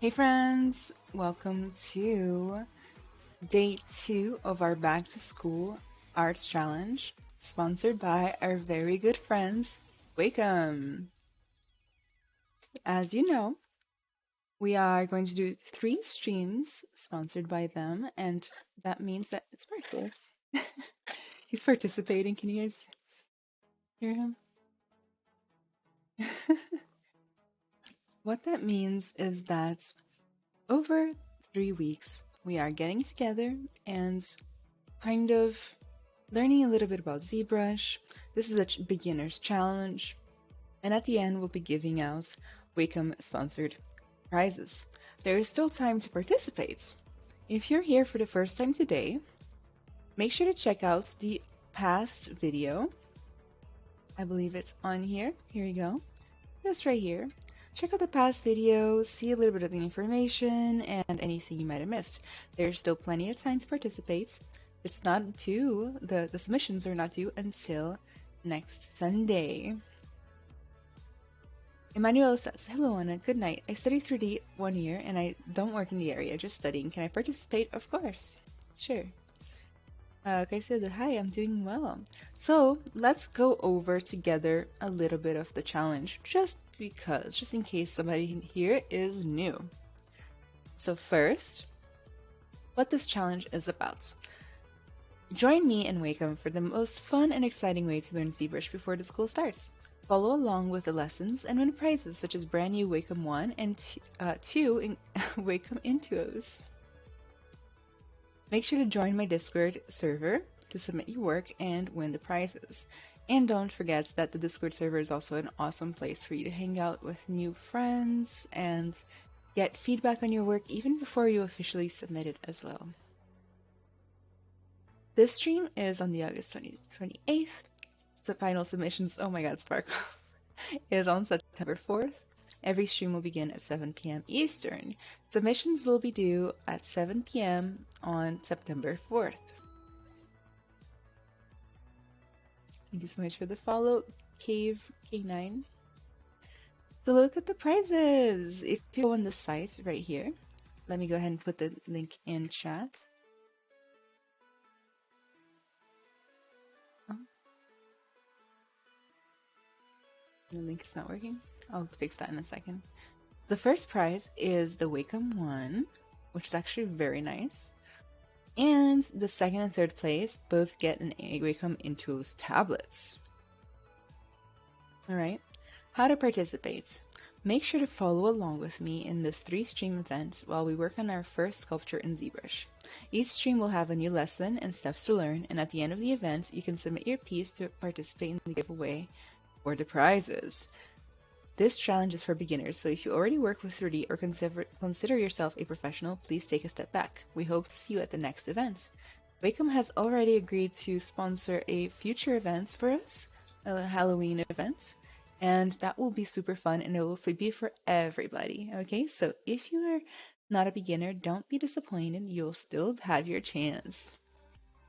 Hey friends, welcome to day 2 of our back to school arts challenge, sponsored by our very good friends, Wacom. As you know, we are going to do 3 streams sponsored by them, and that means that it's Marcus. He's participating. Can you guys hear him? What that means is that over 3 weeks, we are getting together and kind of learning a little bit about Zbrush. This is a beginner's challenge, and at the end, we'll be giving out Wacom sponsored prizes. There is still time to participate. If you're here for the first time today, make sure to check out the past video. I believe it's on here. Here you go. That's right here. Check out the past video, see a little bit of the information, and anything you might have missed. There's still plenty of time to participate. It's not due, the submissions are not due until next Sunday. Emmanuel says, hello Anna, good night. I study 3D 1 year and I don't work in the area, just studying. Can I participate? Of course. Sure. Okay, said, hi, I'm doing well. So let's go over together a little bit of the challenge, just in case somebody here is new. So first, what this challenge is about. Join me and Wacom for the most fun and exciting way to learn Zbrush before the school starts. Follow along with the lessons and win prizes such as brand new Wacom 1 and 2 Wacom Intuos. Make sure to join my Discord server to submit your work and win the prizes. And don't forget that the Discord server is also an awesome place for you to hang out with new friends and get feedback on your work even before you officially submit it as well. This stream is on the August 28th. The final submissions, oh my god, Sparkle, is on September 4th. Every stream will begin at 7 p.m. Eastern. Submissions will be due at 7 p.m. on September 4th. Thank you so much for the follow, Cave K9. So look at the prizes. If you go on the site right here, let me go ahead and put the link in chat. Oh. The link is not working. I'll fix that in a second. The first prize is the Wacom 1, which is actually very nice. And the second and third place both get an Wacom Intuos tablets. Alright, how to participate. Make sure to follow along with me in this 3-stream event while we work on our first sculpture in Zbrush. Each stream will have a new lesson and steps to learn, and at the end of the event, you can submit your piece to participate in the giveaway for the prizes. This challenge is for beginners, so if you already work with 3D or consider yourself a professional, please take a step back. We hope to see you at the next event. Wacom has already agreed to sponsor a future event for us, a Halloween event, and that will be super fun and it will be for everybody. Okay, so if you are not a beginner, don't be disappointed. You'll still have your chance.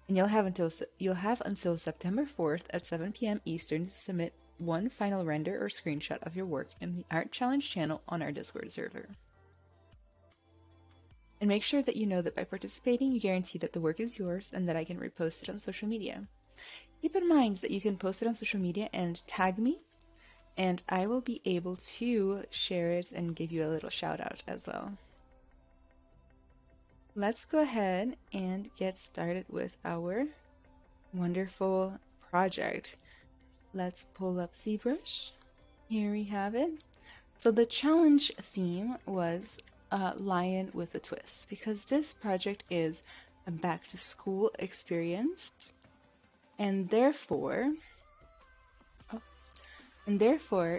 And you'll have until September 4th at 7 p.m. Eastern to submit one final render or screenshot of your work in the Art Challenge channel on our Discord server. And make sure that you know that by participating, you guarantee that the work is yours and that I can repost it on social media. Keep in mind that you can post it on social media and tag me, and I will be able to share it and give you a little shout out as well. Let's go ahead and get started with our wonderful project. Let's pull up Zbrush. Here we have it. So the challenge theme was Lion with a Twist, because this project is a back to school experience, and therefore,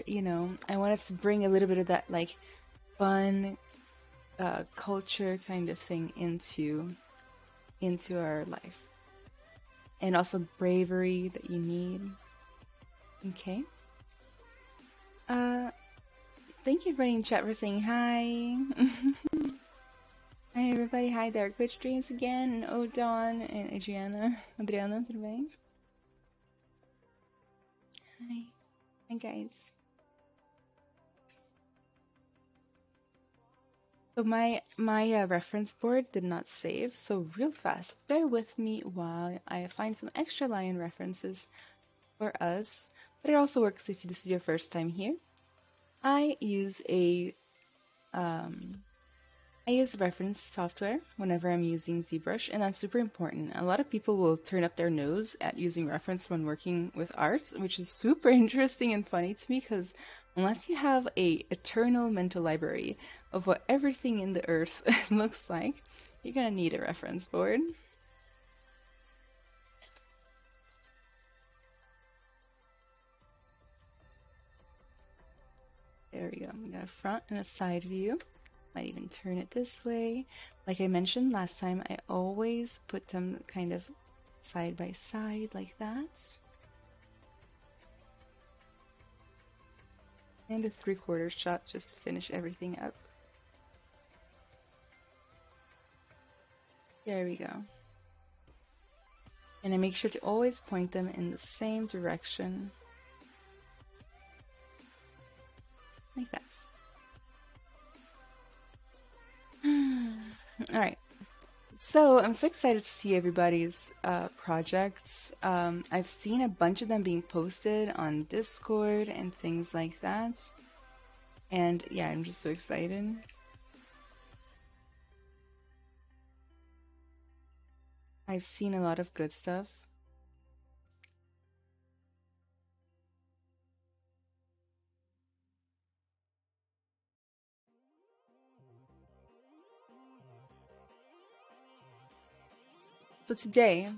you know, I wanted to bring a little bit of that like fun culture kind of thing into our life, and also bravery that you need. Okay. Thank you for in chat for saying hi. Hi everybody, hi there, Coach Dreams again, and Odon and Adriana, tudo bem? Hi guys. So my reference board did not save, so real fast, bear with me while I find some extra lion references for us. But it also works if this is your first time here. I use a um, I use reference software whenever I'm using ZBrush, and that's super important. A lot of people will turn up their nose at using reference when working with art, which is super interesting and funny to me because unless you have a eternal mental library of what everything in the earth looks like, you're gonna need a reference board. There we go. We got a front and a side view. Might even turn it this way. Like I mentioned last time, I always put them kind of side by side like that. And a 3/4 shot just to finish everything up. There we go. And I make sure to always point them in the same direction. Like that. Alright. So I'm so excited to see everybody's projects. I've seen a bunch of them being posted on Discord and things like that. And yeah, I'm just so excited. I've seen a lot of good stuff. So today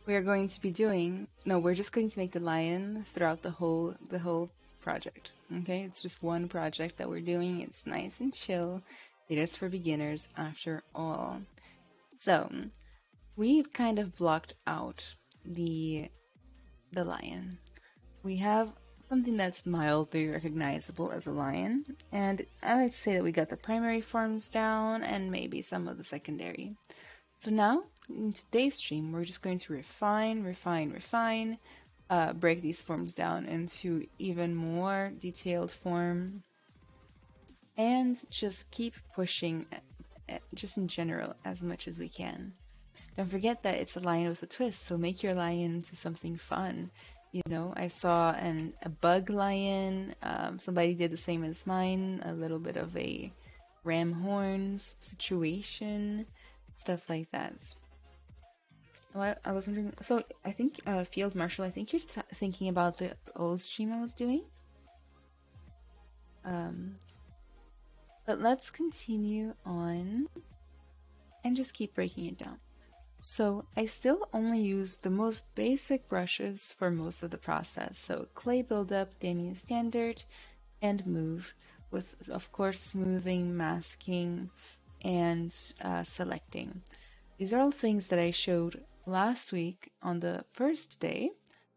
we are going to be doing, no, we're just going to make the lion throughout the whole project. Okay, it's just one project that we're doing. It's nice and chill. It is for beginners after all. So we've kind of blocked out the lion. We have something that's mildly recognizable as a lion, and I like to say that we got the primary forms down and maybe some of the secondary. So now, in today's stream, we're just going to refine, break these forms down into even more detailed form, and just keep pushing, just in general, as much as we can. Don't forget that it's a lion with a twist, so make your lion into something fun. You know, I saw a bug lion. Somebody did the same as mine, a little bit of a ram horns situation, stuff like that. Well, I was wondering. So I think Field Marshal. I think you're thinking about the old stream I was doing. Um, but let's continue on and just keep breaking it down. So I still only use the most basic brushes for most of the process. So clay buildup, Damien Standard, and move, with of course smoothing, masking, and selecting. These are all things that I showed last week on the first day.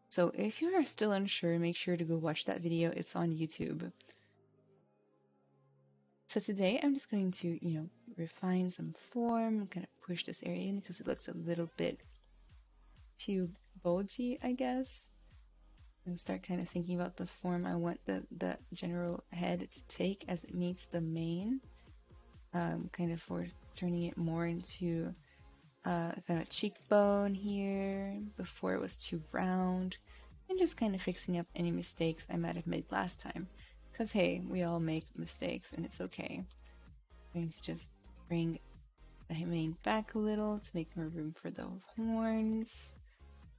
So if you are still unsure, make sure to go watch that video. It's on YouTube. So today I'm just going to, refine some form, kind of push this area in because it looks a little bit too bulgy, I guess. And start kind of thinking about the form I want the general head to take as it meets the mane. Kind of for turning it more into kind of cheekbone here before it was too round, and just kind of fixing up any mistakes I might have made last time. Because hey, we all make mistakes and it's okay. I'm going to just bring the mane back a little to make more room for the horns,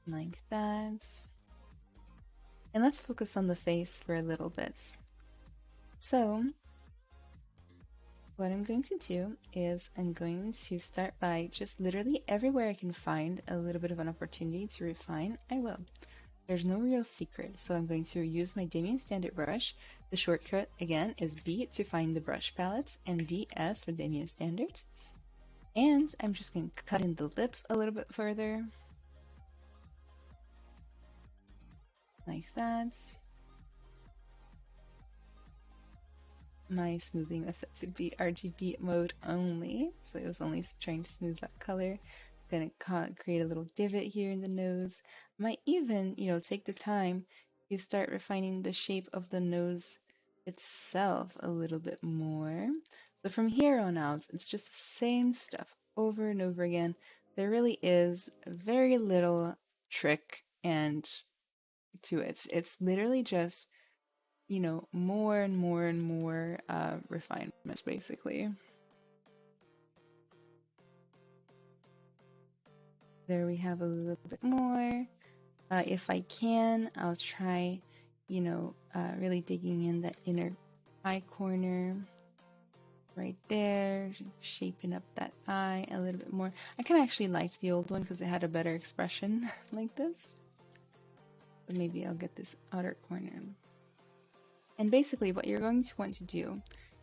like that. And let's focus on the face for a little bit. So what I'm going to do is I'm going to start by just literally everywhere I can find a little bit of an opportunity to refine, I will. There's no real secret, so I'm going to use my Damien Standard brush. The shortcut, again, is B to find the brush palette, and DS for Damien Standard. And I'm just going to cut in the lips a little bit further. Like that. My smoothing was set to be RGB mode only, so it was only trying to smooth that color. I'm gonna create a little divot here in the nose. Might even, take the time to start refining the shape of the nose itself a little bit more. So from here on out, it's just the same stuff over and over again. There really is very little trick and to it. It's literally just, more and more and more refinements, basically. There we have a little bit more. If I can, I'll try, really digging in that inner eye corner right there, shaping up that eye a little bit more. I kind of actually liked the old one because it had a better expression like this. But maybe I'll get this outer corner. And basically what you're going to want to do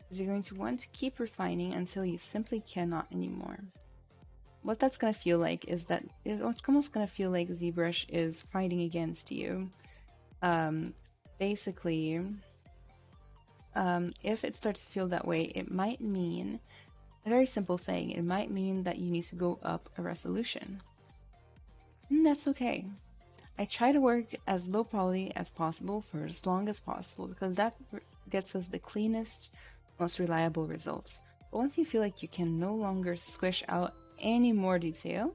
is you're going to want to keep refining until you simply cannot anymore. What that's going to feel like is that it's almost going to feel like ZBrush is fighting against you. Basically, if it starts to feel that way, it might mean a very simple thing. It might mean that you need to go up a resolution. And that's okay. I try to work as low poly as possible for as long as possible because that gets us the cleanest, most reliable results. But once you feel like you can no longer squish out any more detail,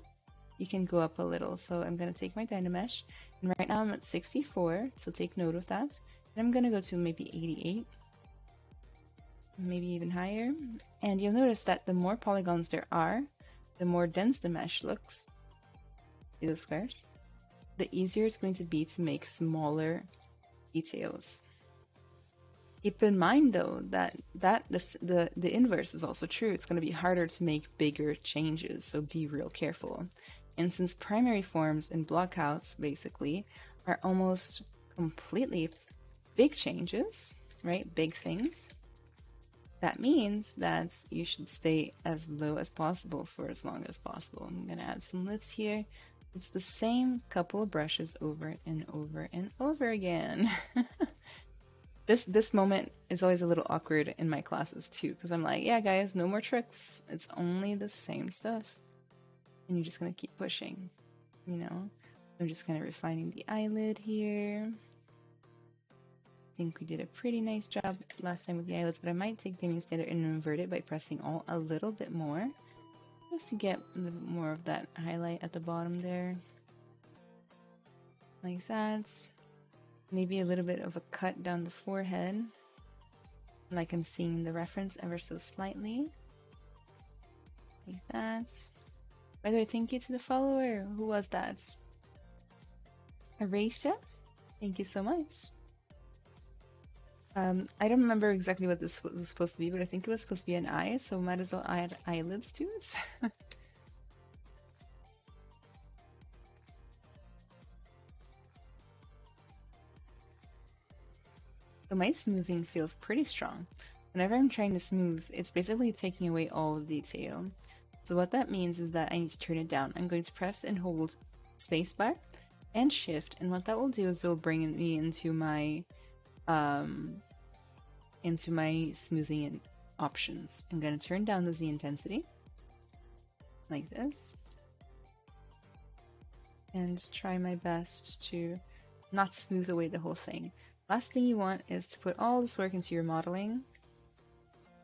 you can go up a little. So I'm going to take my Dynamesh, and right now I'm at 64, so take note of that. And I'm going to go to maybe 88, maybe even higher. And you'll notice that the more polygons there are, the more dense the mesh looks. See those squares? The easier it's going to be to make smaller details. Keep in mind though that the inverse is also true. It's going to be harder to make bigger changes, so be real careful. And since primary forms and blockouts basically are almost completely big changes, right? Big things. That means that you should stay as low as possible for as long as possible. I'm going to add some lips here. It's the same couple of brushes over and over and over again. This moment is always a little awkward in my classes too, because I'm like, yeah guys, no more tricks. It's only the same stuff. And you're just gonna keep pushing, I'm just kind of refining the eyelid here. I think we did a pretty nice job last time with the eyelids, but I might take them instead and invert it by pressing Alt a little bit more, just to get a little bit more of that highlight at the bottom there. Like that. Maybe a little bit of a cut down the forehead, like I'm seeing the reference ever so slightly. Like that. By the way, thank you to the follower. Who was that? Erasha? Thank you so much. I don't remember exactly what this was supposed to be, but I think it was supposed to be an eye, so might as well add eyelids to it. So my smoothing feels pretty strong. Whenever I'm trying to smooth, it's basically taking away all the detail. So what that means is that I need to turn it down. I'm going to press and hold spacebar and shift, and what that will do is it will bring me into my smoothing options. I'm going to turn down the Z intensity like this and try my best to not smooth away the whole thing. Last thing you want is to put all this work into your modeling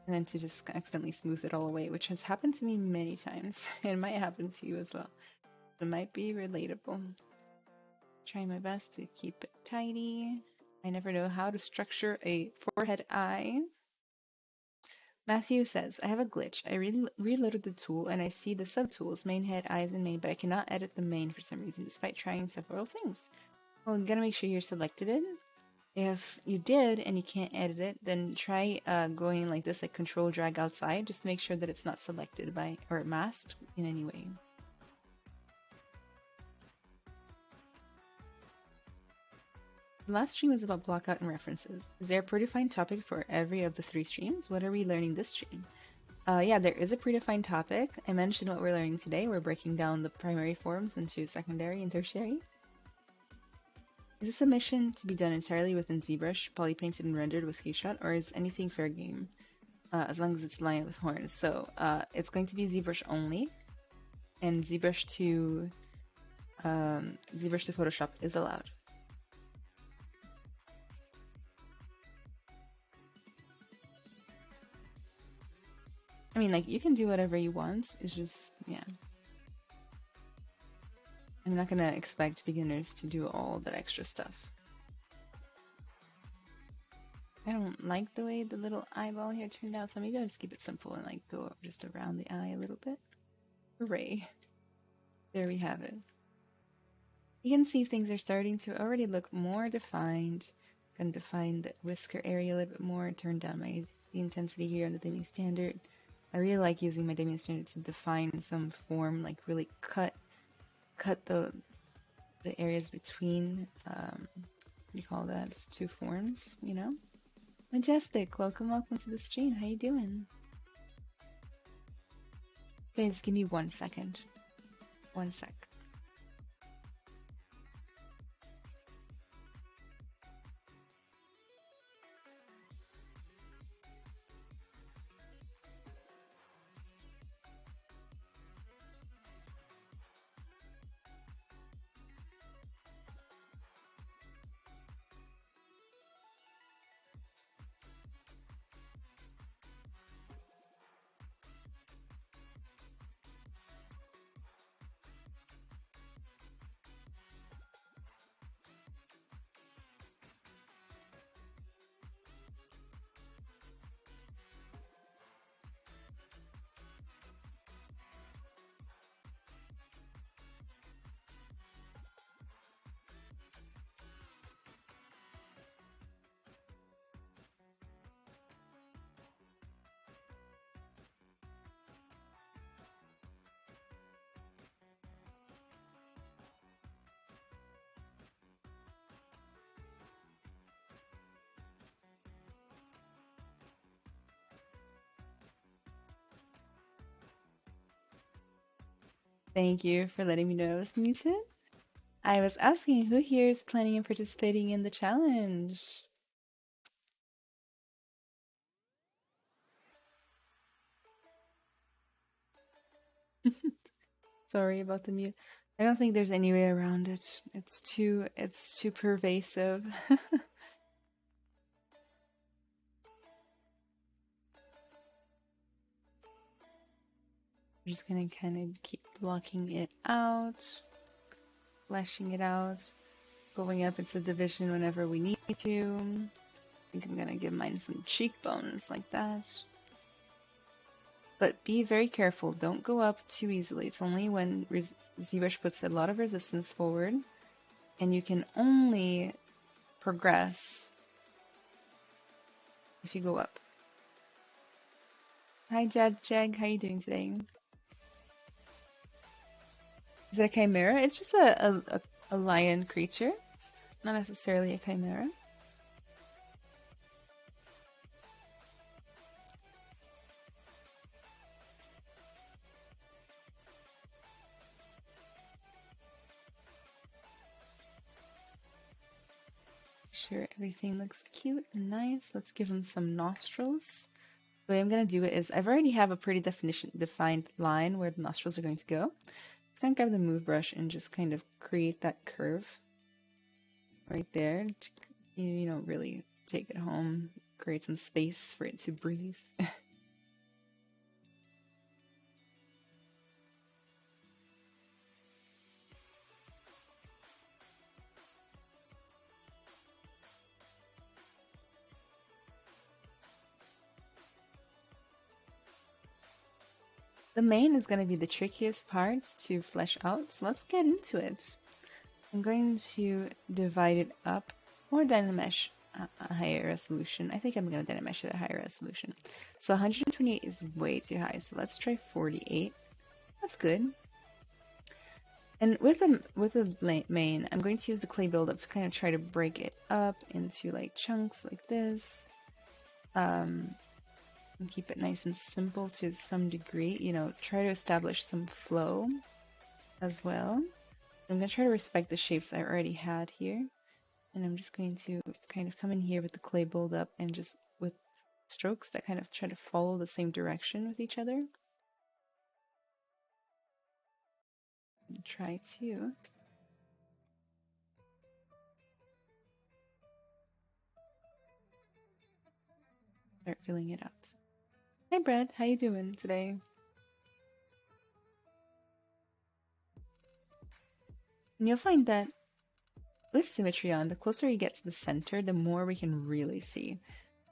and then to just accidentally smooth it all away, which has happened to me many times. It might happen to you as well. It might be relatable. Try my best to keep it tidy. I never know how to structure a forehead eye. Matthew says, I have a glitch. I reloaded the tool and I see the subtools, main, head, eyes, and main, but I cannot edit the main for some reason, despite trying several things. Well, you gotta make sure you're selected it. If you did and you can't edit it, then try going like this, like control drag outside, just to make sure that it's not selected by or masked in any way. The last stream was about blockout and references. Is there a predefined topic for every of the 3 streams? What are we learning this stream? Yeah, there is a predefined topic. I mentioned what we're learning today. We're breaking down the primary forms into secondary and tertiary. Is this a mission to be done entirely within ZBrush, polypainted and rendered with KeyShot, or is anything fair game? As long as it's lined with horns. So it's going to be ZBrush only, and ZBrush to Photoshop is allowed. I mean, like, you can do whatever you want. It's just, yeah. I'm not gonna expect beginners to do all that extra stuff. I don't like the way the little eyeball here turned out, so maybe I'll just keep it simple and like go just around the eye a little bit. Hooray. There we have it. You can see things are starting to already look more defined. I'm gonna define the whisker area a little bit more, turn down my the intensity here on the dimming standard. I really like using my dimming standard to define some form, like really cut the areas between what do you call that? It's two forms, you know? Majestic, welcome to the stream. How you doing? Guys, give me 1 second. 1 sec. Thank you for letting me know I was muted. I was asking who here is planning on participating in the challenge? Sorry about the mute. I don't think there's any way around it. It's too pervasive. I'm just gonna kind of keep blocking it out, fleshing it out, going up into division whenever we need to. I think I'm gonna give mine some cheekbones like that. But be very careful. Don't go up too easily. It's only when Zbrush puts a lot of resistance forward, and you can only progress if you go up. Hi, Jag. How you doing today? Is it a chimera? It's just a lion creature, not necessarily a chimera. Sure, everything looks cute and nice. Let's give him some nostrils. The way I'm gonna do it is I've already have a pretty defined line where the nostrils are going to go. I'm gonna grab the move brush and just kind of create that curve right there. You don't really take it home, create some space for it to breathe. The mane is going to be the trickiest parts to flesh out, so let's get into it. I'm going to divide it up or Dynamesh a higher resolution. I think I'm going to Dynamesh it at a higher resolution. So 128 is way too high, so let's try 48. That's good. And with the mane, I'm going to use the clay buildup to kind of try to break it up into like chunks like this. And keep it nice and simple to some degree, you know, try to establish some flow as well. I'm going to try to respect the shapes I already had here. And I'm just going to kind of come in here with the clay buildup and just with strokes that kind of try to follow the same direction with each other. And try to start filling it out. Hi Brad, how you doing today? And you'll find that with symmetry on, the closer you get to the center, the more we can really see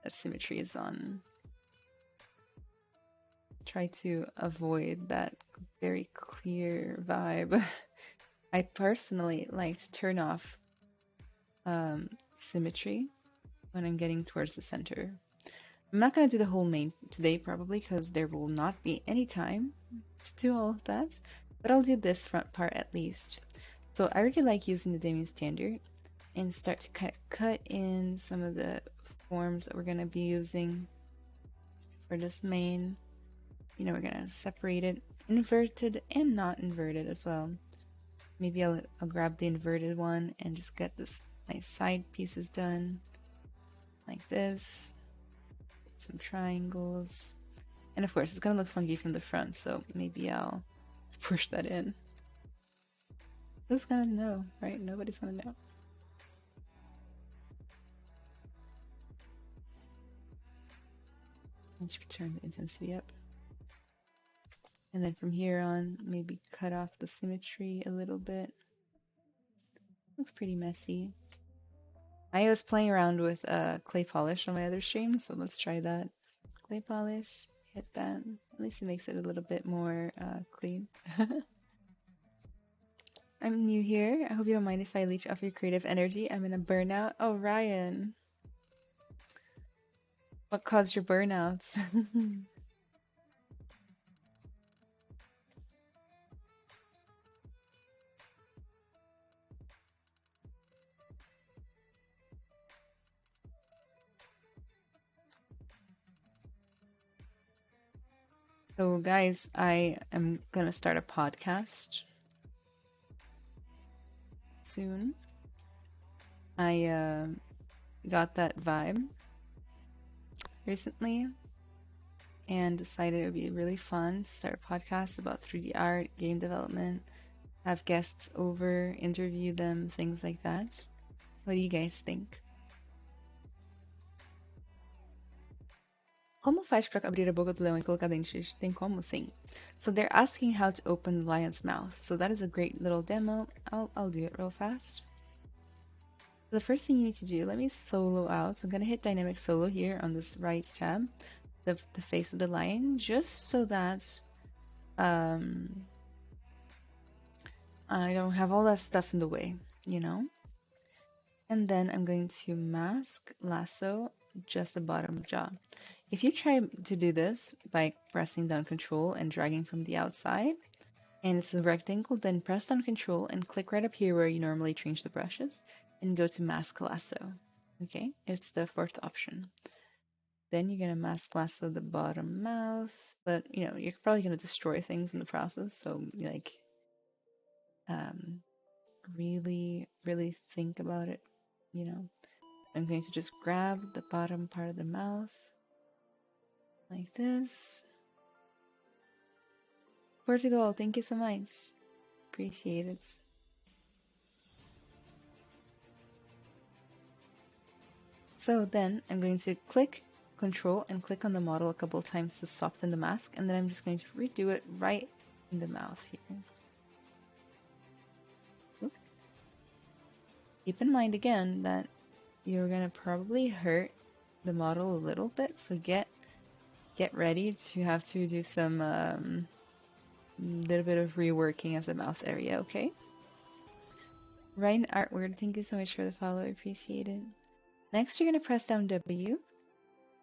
that symmetry is on. Try to avoid that very clear vibe. I personally like to turn off symmetry when I'm getting towards the center. I'm not going to do the whole main today probably because there will not be any time to do all of that, but I'll do this front part at least. So I really like using the Damien standard and start to kind of cut in some of the forms that we're going to be using for this main. You know, we're going to separate it inverted and not inverted as well. Maybe I'll grab the inverted one and just get this nice side pieces done like this. Some triangles. And of course, it's going to look funky from the front, so maybe I'll push that in. Who's going to know, right? Nobody's going to know. I should turn the intensity up. And then from here on, maybe cut off the symmetry a little bit. Looks pretty messy. I was playing around with clay polish on my other stream, so let's try that. Clay polish, hit that. At least it makes it a little bit more clean. I'm new here. I hope you don't mind if I leech off your creative energy. I'm in a burnout. Oh, Ryan. What caused your burnouts? So, guys, I am going to start a podcast soon. I got that vibe recently and decided it would be really fun to start a podcast about 3D art, game development, have guests over, interview them, things like that. What do you guys think? Como faz para abrir a boca do leão e colocar dentes? Tem como, sim. So they're asking how to open the lion's mouth. So that is a great little demo. I'll do it real fast. The first thing you need to do, let me solo out. So I'm going to hit dynamic solo here on this right tab, the face of the lion, just so that I don't have all that stuff in the way, you know? And then I'm going to mask lasso just the bottom jaw. If you try to do this by pressing down Control and dragging from the outside, and it's a rectangle, then press down Control and click right up here where you normally change the brushes, and go to Mask Lasso. Okay, it's the fourth option. Then you're gonna mask lasso the bottom mouth, but you know you're probably gonna destroy things in the process. So like, really think about it. You know, I'm going to just grab the bottom part of the mouth like this. Portugal, thank you so much. Appreciate it. So then I'm going to click Control and click on the model a couple of times to soften the mask, and then I'm just going to redo it right in the mouth here. Oop. Keep in mind again that you're gonna probably hurt the model a little bit, so get ready to have to do some little bit of reworking of the mouth area, okay? Ryan Artward, thank you so much for the follow, I appreciate it. Next, you're gonna press down W.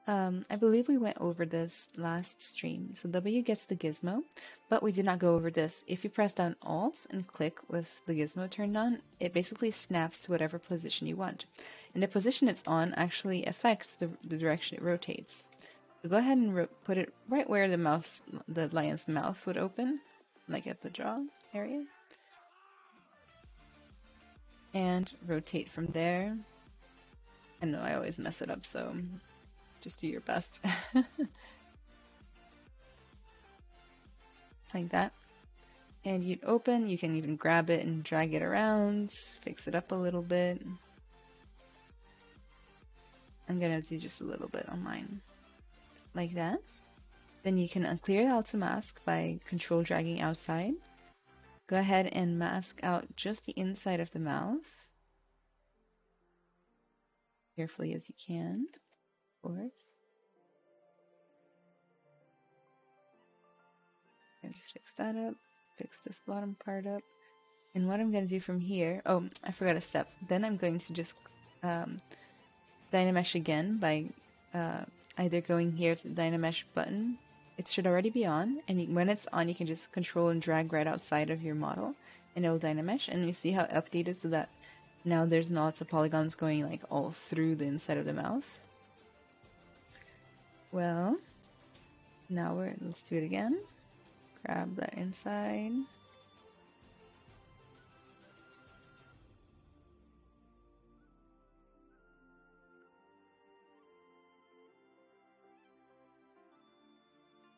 I believe we went over this last stream. So W gets the gizmo, but we did not go over this. If you press down Alt and click with the gizmo turned on, it basically snaps to whatever position you want. And the position it's on actually affects the direction it rotates. So go ahead and put it right where the lion's mouth would open, like at the jaw area. And rotate from there. I know I always mess it up, so just do your best. Like that. And you'd open, you can even grab it and drag it around, fix it up a little bit. I'm gonna do just a little bit on mine. Like that. Then you can clear out to mask by control dragging outside. Go ahead and mask out just the inside of the mouth. Carefully as you can, of course. And just fix that up. Fix this bottom part up. And what I'm going to do from here... Oh, I forgot a step. Then I'm going to just Dynamesh again by either going here to the Dynamesh button. It should already be on, and when it's on, you can just control and drag right outside of your model, and it'll Dynamesh. And you see how it updated so that now there's lots of polygons going like all through the inside of the mouth. Well, now let's do it again. Grab that inside.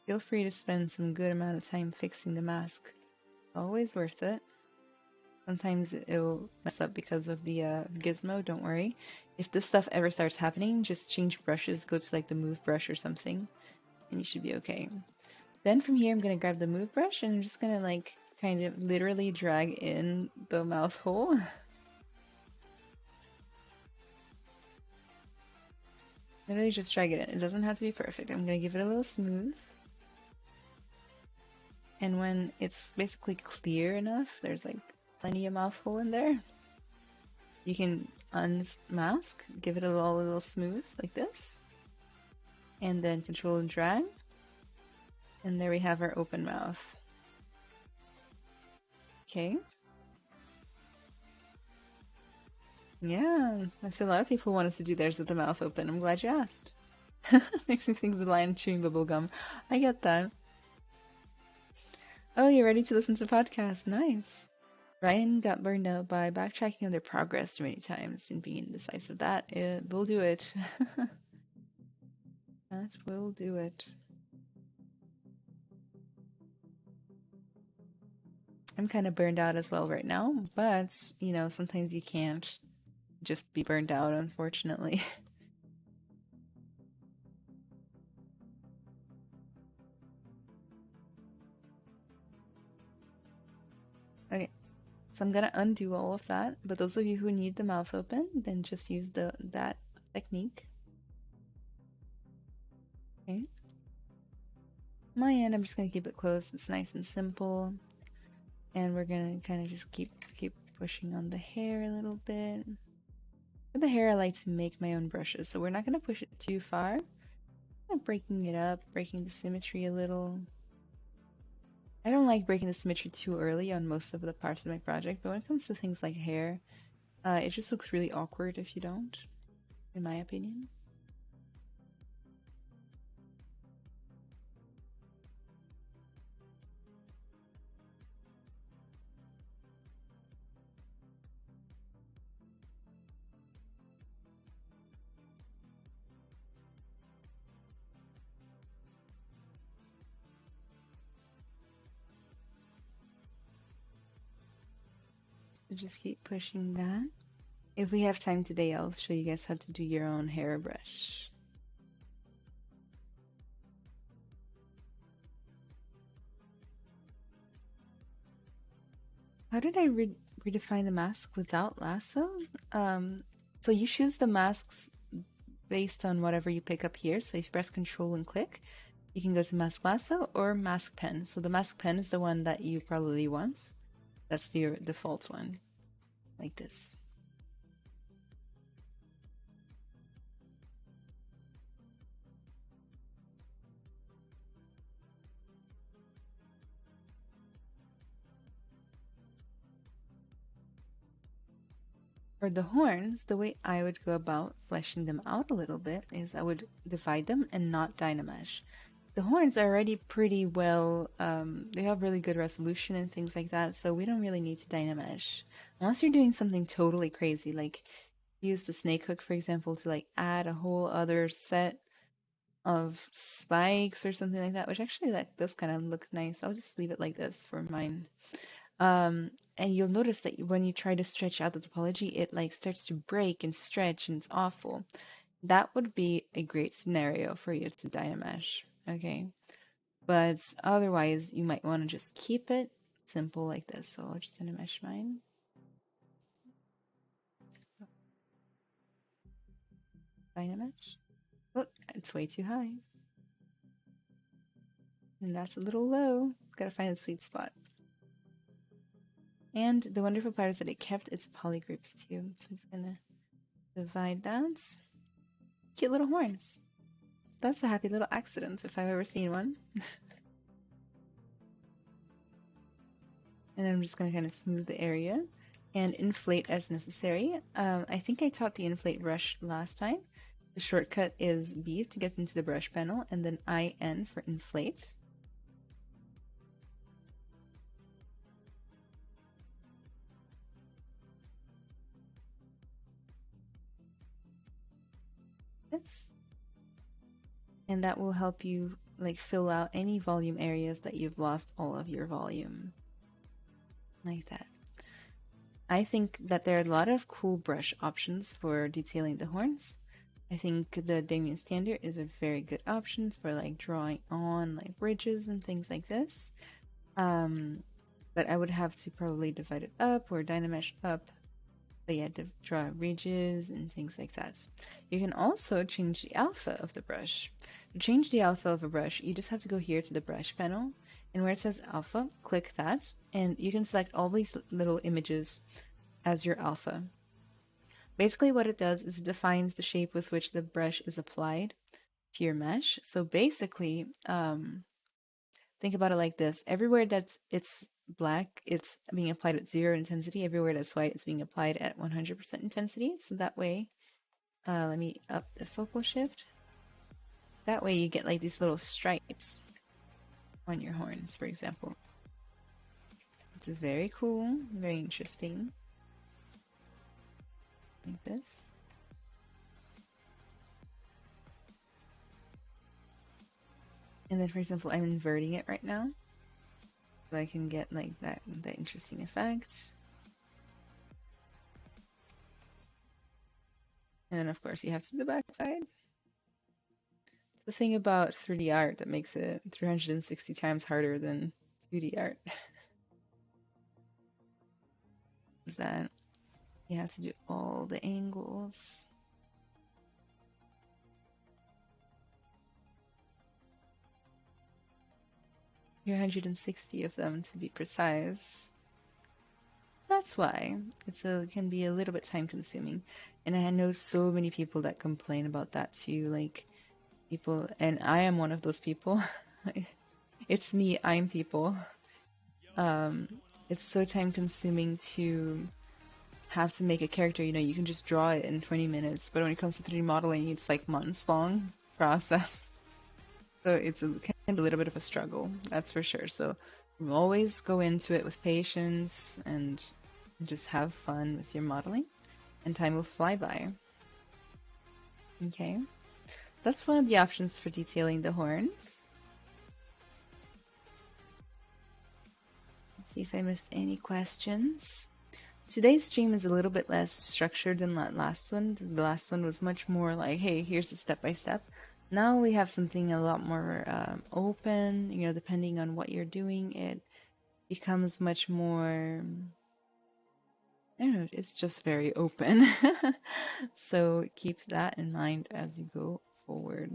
Feel free to spend some good amount of time fixing the mask. Always worth it. Sometimes it'll mess up because of the gizmo, don't worry. If this stuff ever starts happening, just change brushes, go to like the move brush or something, and you should be okay. Then from here, I'm going to grab the move brush and I'm just going to like kind of literally drag in the mouth hole. Literally just drag it in. It doesn't have to be perfect. I'm going to give it a little smooth. And when it's basically clear enough, there's like plenty of mouth hole in there. You can unmask, give it a little smooth like this. And then control and drag. And there we have our open mouth. Okay. Yeah, I see a lot of people wanted to do theirs with the mouth open. I'm glad you asked. Makes me think of the lion chewing bubble gum. I get that. Oh, you're ready to listen to the podcast. Nice. Ryan got burned out by backtracking on their progress too many times and being indecisive. That will do it. That will do it. I'm kind of burned out as well right now, but, you know, sometimes you can't just be burned out, unfortunately. Okay, so I'm gonna undo all of that, but those of you who need the mouth open, then just use that technique. Okay. My end, I'm just gonna keep it closed. It's nice and simple. And we're gonna kind of just keep pushing on the hair a little bit. For the hair, I like to make my own brushes, so we're not gonna push it too far. I'm breaking it up, breaking the symmetry a little. I don't like breaking the symmetry too early on most of the parts of my project, but when it comes to things like hair, it just looks really awkward if you don't, in my opinion. So just keep pushing that. If we have time today, I'll show you guys how to do your own hair brush. How did I redefine the mask without lasso? So you choose the masks based on whatever you pick up here. So if you press Control and click, you can go to Mask Lasso or Mask Pen. So the Mask Pen is the one that you probably want. That's the default one, like this. For the horns, the way I would go about fleshing them out a little bit is I would divide them and not Dynamesh. The horns are already pretty well, they have really good resolution and things like that, so we don't really need to Dynamesh. Unless you're doing something totally crazy, like use the snake hook, for example, to like add a whole other set of spikes or something like that, which actually that does kind of look nice. I'll just leave it like this for mine. And you'll notice that when you try to stretch out the topology, it like starts to break and stretch and it's awful. That would be a great scenario for you to Dynamesh, okay? But otherwise, you might want to just keep it simple like this. So I'll just Dynamesh mine. Dynamesh. Oh, it's way too high. And that's a little low. Gotta find the sweet spot. And the wonderful part is that it kept its polygroups too. So it's gonna divide that. Cute little horns. That's a happy little accident if I've ever seen one. And I'm just gonna kind of smooth the area and inflate as necessary. I think I taught the inflate brush last time. The shortcut is B to get into the brush panel, and then IN for inflate. And that will help you like fill out any volume areas that you've lost all of your volume. Like that. I think that there are a lot of cool brush options for detailing the horns. I think the Damien Standard is a very good option for like drawing on like bridges and things like this. But I would have to probably divide it up or Dynamesh up. But yeah, to draw ridges and things like that. You can also change the alpha of the brush. To change the alpha of a brush, you just have to go here to the brush panel, and where it says alpha, click that, and you can select all these little images as your alpha. Basically what it does is it defines the shape with which the brush is applied to your mesh. So basically, think about it like this. Everywhere it's black, it's being applied at 0 intensity. Everywhere that's white, it's being applied at 100% intensity. So that way, let me up the focal shift. That way you get like these little stripes on your horns, for example. This is very cool, very interesting. Like this. And then, for example, I'm inverting it right now. So I can get like that interesting effect. And then, of course, you have to do the back side. It's the thing about 3D art that makes it 360 times harder than 2D art. Is that you have to do all the angles. 360 of them to be precise. That's why it can be a little bit time consuming. And I know so many people that complain about that too. Like people, and I am one of those people. It's me, I'm people. It's so time consuming to have to make a character. You know, you can just draw it in 20 minutes, but when it comes to 3D modeling, it's like months long process. So it's kind of a little bit of a struggle, that's for sure. So always go into it with patience and just have fun with your modeling, and time will fly by. Okay, that's one of the options for detailing the horns. Let's see if I missed any questions. Today's stream is a little bit less structured than that last one. The last one was much more like, hey, here's the step-by-step. Now we have something a lot more open, you know, depending on what you're doing, it becomes much more, I don't know, it's just very open. So keep that in mind as you go forward.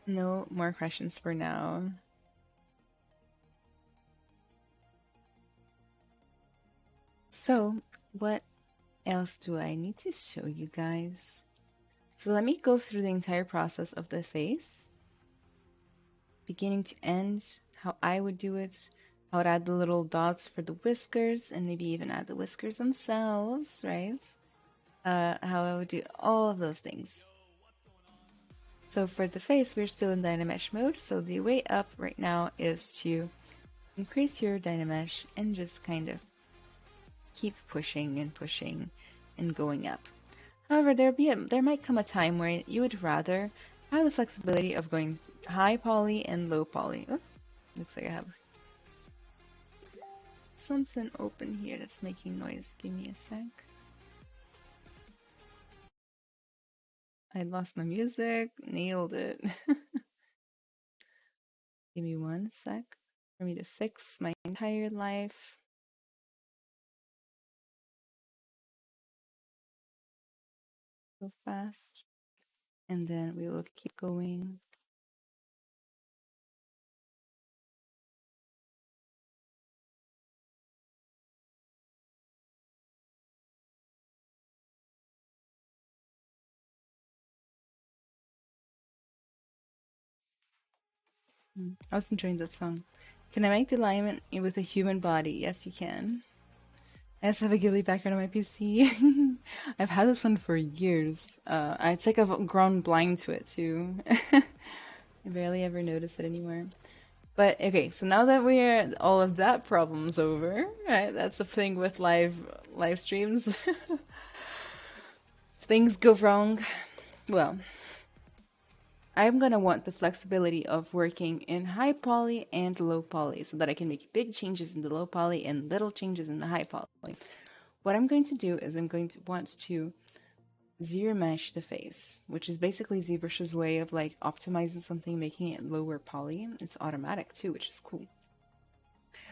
No more questions for now. So, what else do I need to show you guys? So let me go through the entire process of the face, beginning to end, how I would do it. I would add the little dots for the whiskers, and maybe even add the whiskers themselves, right? How I would do all of those things. So for the face, we're still in Dynamesh mode, so the way up right now is to increase your Dynamesh and just kind of keep pushing and going up. However, there might come a time where you would rather have the flexibility of going high poly and low poly. Oh, looks like I have something open here that's making noise. Give me a sec. I lost my music. Nailed it. Give me one sec for me to fix my entire life. So fast. And then we will keep going. I was enjoying that song. Can I make the alignment with a human body? Yes, you can. I also have a Ghibli background on my PC. I've had this one for years. It's like I've grown blind to it too. I barely ever notice it anymore. But okay, so now that we're all of that problem's over, right? That's the thing with live streams. Things go wrong. Well, I'm gonna want the flexibility of working in high poly and low poly so that I can make big changes in the low poly and little changes in the high poly. What I'm going to do is I'm going to want to zero mesh the face, which is basically ZBrush's way of like optimizing something, making it lower poly. It's automatic too, which is cool.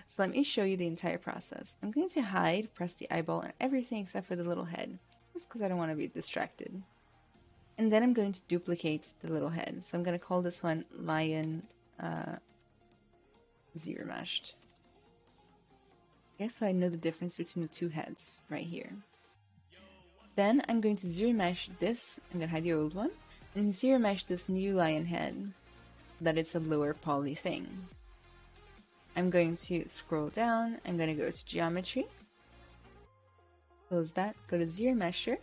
So let me show you the entire process. I'm going to hide, press the eyeball and everything except for the little head, just because I don't want to be distracted. And then I'm going to duplicate the little head. So I'm going to call this one Lion Zero Meshed. Okay, so I know the difference between the two heads right here. Then I'm going to zero mesh this. I'm going to hide the old one. And zero mesh this new lion head so that it's a lower poly thing. I'm going to scroll down. I'm going to go to geometry. Close that. Go to zero mesher.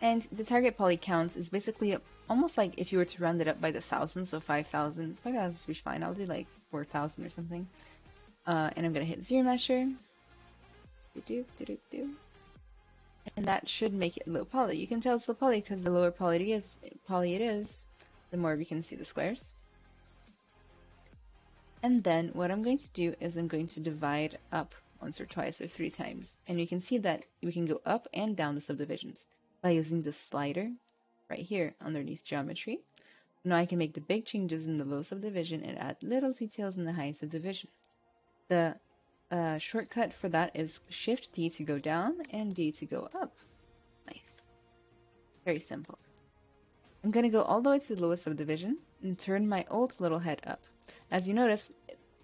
And the target poly count is basically almost like if you were to round it up by the thousand, so 5,000. 5,000 would be fine. I'll do like 4,000 or something. And I'm going to hit zero mesher. And that should make it low poly. You can tell it's low poly because the lower poly it is, the more we can see the squares. And then what I'm going to do is I'm going to divide up once or twice or 3 times. And you can see that we can go up and down the subdivisions by using the slider right here underneath geometry. Now I can make the big changes in the low subdivision and add little details in the high subdivision. The shortcut for that is Shift D to go down and D to go up. Nice. Very simple. I'm going to go all the way to the lowest subdivision and turn my old little head up. As you notice,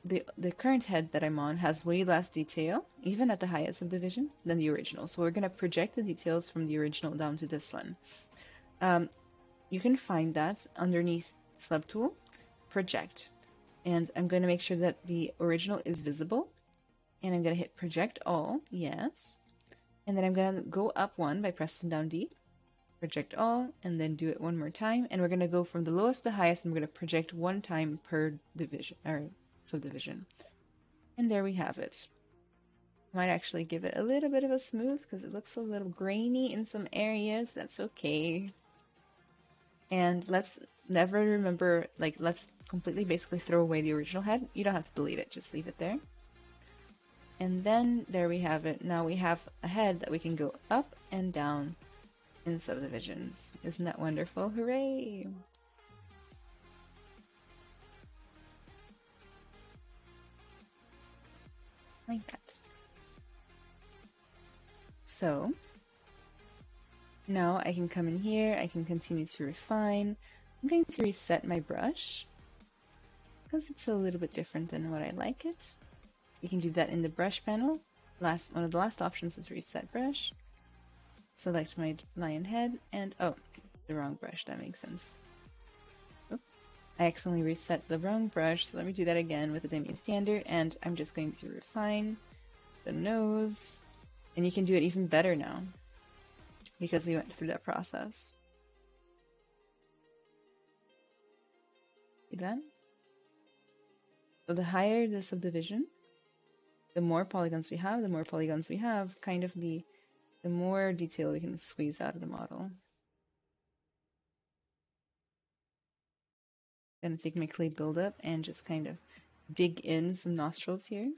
the current head that I'm on has way less detail, even at the highest subdivision, than the original. So we're going to project the details from the original down to this one. You can find that underneath Slab Tool, Project. And I'm going to make sure that the original is visible. And I'm going to hit Project All, yes. And then I'm going to go up 1 by pressing down D. Project all, and then do it one more time. And we're going to go from the lowest to the highest, and we're going to project 1 time per division, or subdivision. And there we have it. I might actually give it a little bit of a smooth, because it looks a little grainy in some areas. That's okay. And let's never remember, like, let's completely basically throw away the original head. You don't have to delete it, just leave it there. And then there we have it. Now we have a head that we can go up and down in subdivisions. Isn't that wonderful? Hooray! Like that. So now I can come in here, I can continue to refine. I'm going to reset my brush because it's a little bit different than what I like it. You can do that in the brush panel. One of the last options is reset brush. Select my lion head and oh, the wrong brush, that makes sense. Oops. I accidentally reset the wrong brush, so let me do that again with the demi standard, and I'm just going to refine the nose. And you can do it even better now because we went through that process. See that? So the higher the subdivision, the more polygons we have, kind of the more detail we can squeeze out of the model. Gonna take my clay buildup and just kind of dig in some nostrils here.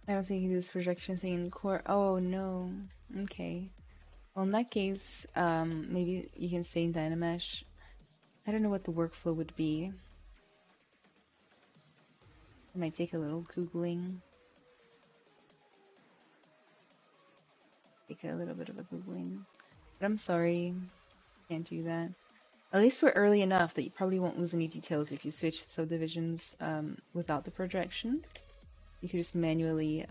I don't think you do this projection thing in core. Oh no. Okay. Well, in that case, maybe you can stay in Dynamesh. I don't know what the workflow would be. It might take a little Googling. Take a little bit of a Googling. But I'm sorry. Can't do that. At least we're early enough that you probably won't lose any details if you switch subdivisions without the projection. You could just manually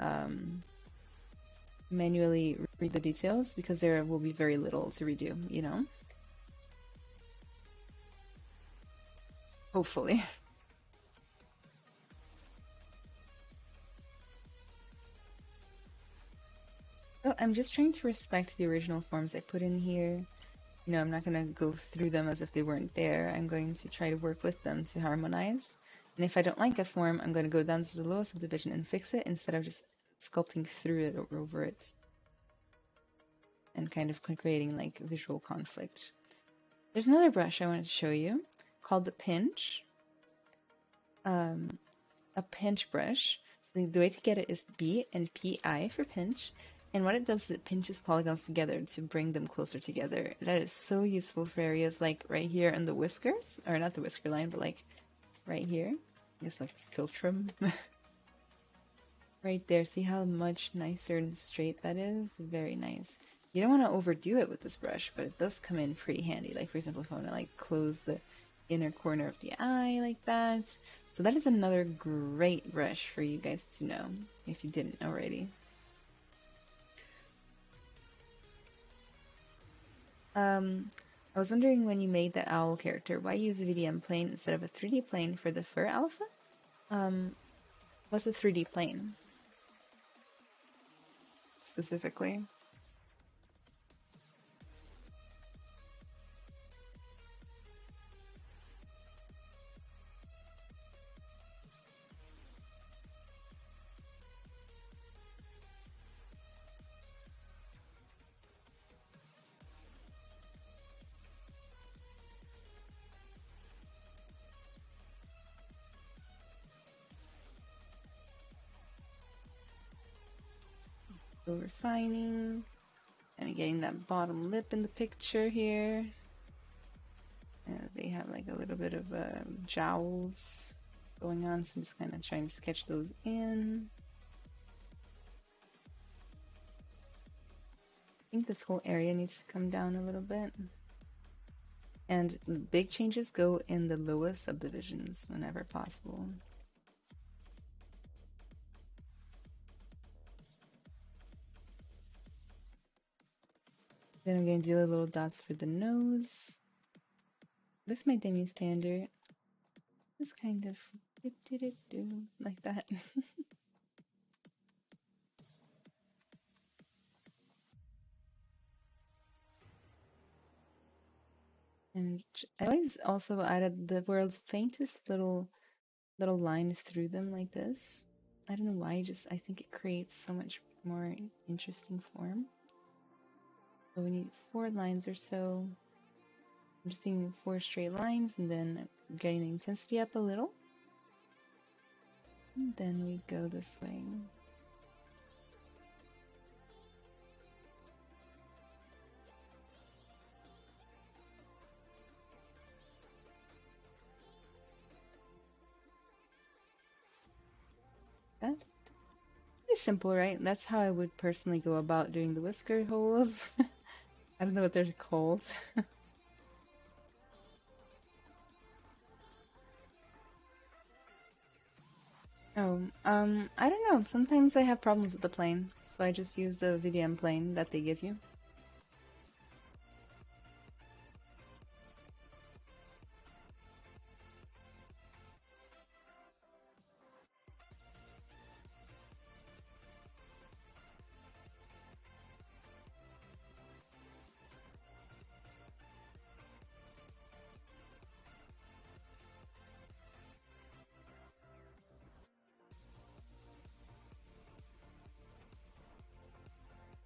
read the details because there will be very little to redo, you know? Hopefully. So I'm just trying to respect the original forms I put in here. You know, I'm not going to go through them as if they weren't there. I'm going to try to work with them to harmonize. And if I don't like a form, I'm going to go down to the lowest subdivision and fix it instead of just sculpting through it or over it. And kind of creating like visual conflict. There's another brush I wanted to show you called the pinch. A pinch brush. So the way to get it is B and PI for pinch. And what it does is it pinches polygons together to bring them closer together. That is so useful for areas like right here in the whiskers, or not the whisker line, but like right here. It's like philtrum. Right there. See how much nicer and straight that is? Very nice. You don't want to overdo it with this brush, but it does come in pretty handy. Like for example, if I want to like close the inner corner of the eye like that. So that is another great brush for you guys to know if you didn't already. I was wondering when you made that owl character, why use a VDM plane instead of a 3D plane for the fur alpha? What's a 3D plane specifically? So refining and getting that bottom lip in the picture here. They have like a little bit of jowls going on, so I'm just kind of trying to sketch those in. I think this whole area needs to come down a little bit. And big changes go in the lowest subdivisions whenever possible. Then I'm going to do the little dots for the nose. With my demi-standard. Just kind of like that. And I always also added the world's faintest little lines through them like this. I don't know why, I think it creates so much more interesting form. So we need 4 lines or so. I'm just seeing 4 straight lines and then getting the intensity up a little. And then we go this way. That pretty simple, right? That's how I would personally go about doing the whisker holes. I don't know what they're called. Oh, I don't know. Sometimes I have problems with the plane, so I just use the VDM plane that they give you.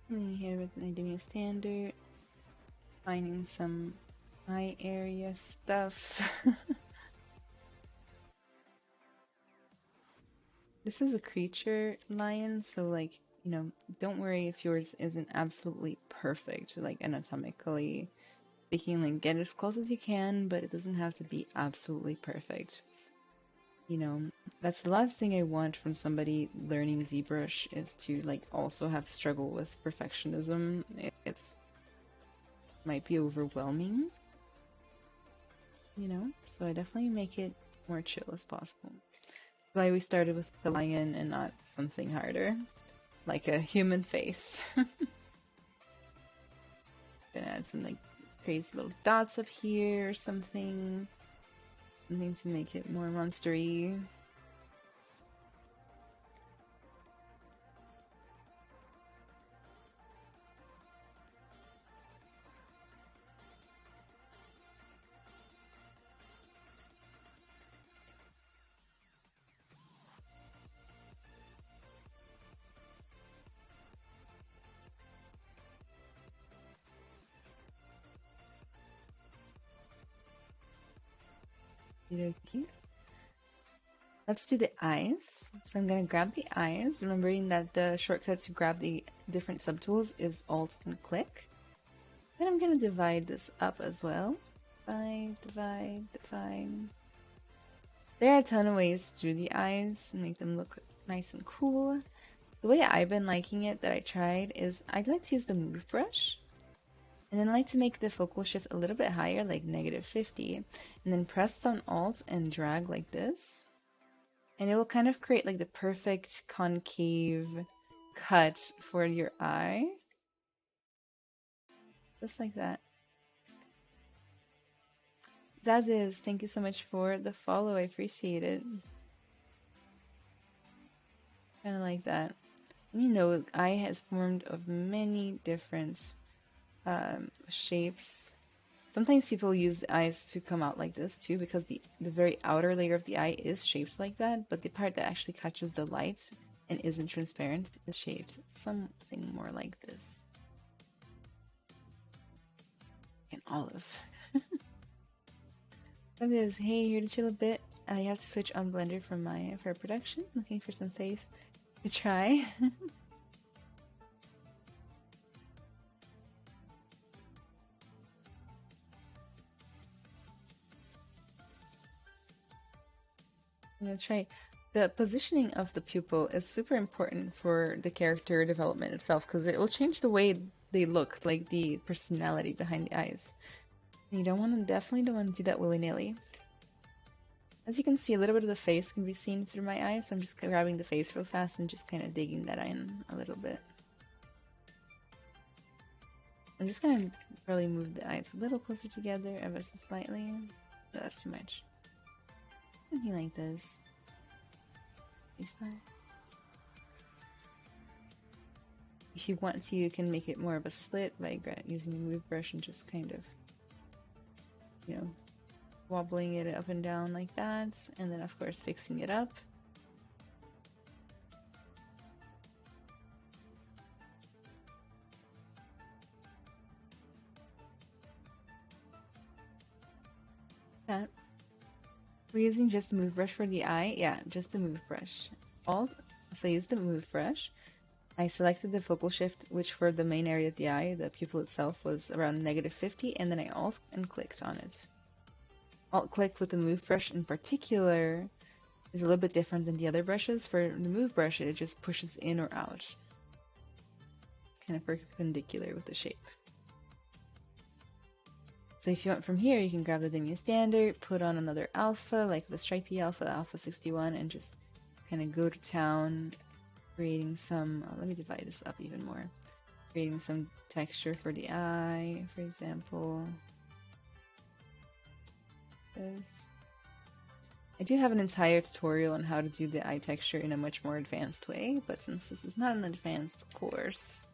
Coming here with an doing a standard, finding some eye area stuff. This is a creature lion, so like, you know, don't worry if yours isn't absolutely perfect, like anatomically speaking, like get as close as you can, but it doesn't have to be absolutely perfect. You know, that's the last thing I want from somebody learning ZBrush is to like also have to struggle with perfectionism. It's might be overwhelming, you know, so I definitely make it more chill as possible. That's why we started with the lion and not something harder, like a human face. Gonna add some like crazy little dots up here or something. Something to make it more monstery. Okey-dokey. Let's do the eyes. So I'm gonna grab the eyes, remembering that the shortcut to grab the different subtools is Alt and click. Then I'm gonna divide this up as well. Divide. There are a ton of ways to do the eyes and make them look nice and cool. The way I've been liking it that I tried is I'd like to use the move brush. And then I like to make the focal shift a little bit higher, like -50. And then press down Alt and drag like this. And it will kind of create like the perfect concave cut for your eye. Just like that. Zaziz, thank you so much for the follow. I appreciate it. Kind of like that. You know, eye has formed of many different shapes. Sometimes people use the eyes to come out like this too, because the very outer layer of the eye is shaped like that, but the part that actually catches the light and isn't transparent is shaped something more like this. An olive. That is, hey, here to chill a bit. I have to switch on Blender for production. Looking for some faith to try. I'm gonna try. The positioning of the pupil is super important for the character development itself because it will change the way they look, like the personality behind the eyes. And you definitely don't want to do that willy-nilly. As you can see, a little bit of the face can be seen through my eyes, so I'm just grabbing the face real fast and just kind of digging that in a little bit. I'm just gonna probably move the eyes a little closer together, ever so slightly. No, that's too much. Something like this. If you want to, you can make it more of a slit by using the move brush and just kind of, you know, wobbling it up and down like that, and then of course fixing it up. That. We're using just the move brush for the eye. Yeah, just the move brush. So I used the move brush. I selected the focal shift, which for the main area of the eye, the pupil itself, was around -50, and then I alt and clicked on it. Alt click with the move brush in particular is a little bit different than the other brushes. For the move brush, it just pushes in or out, kind of perpendicular with the shape. So if you want from here, you can grab the Demium Standard, put on another alpha, like the stripy alpha, Alpha 61, and just kind of go to town, creating some, let me divide this up even more, creating some texture for the eye, for example. This. I do have an entire tutorial on how to do the eye texture in a much more advanced way, but since this is not an advanced course,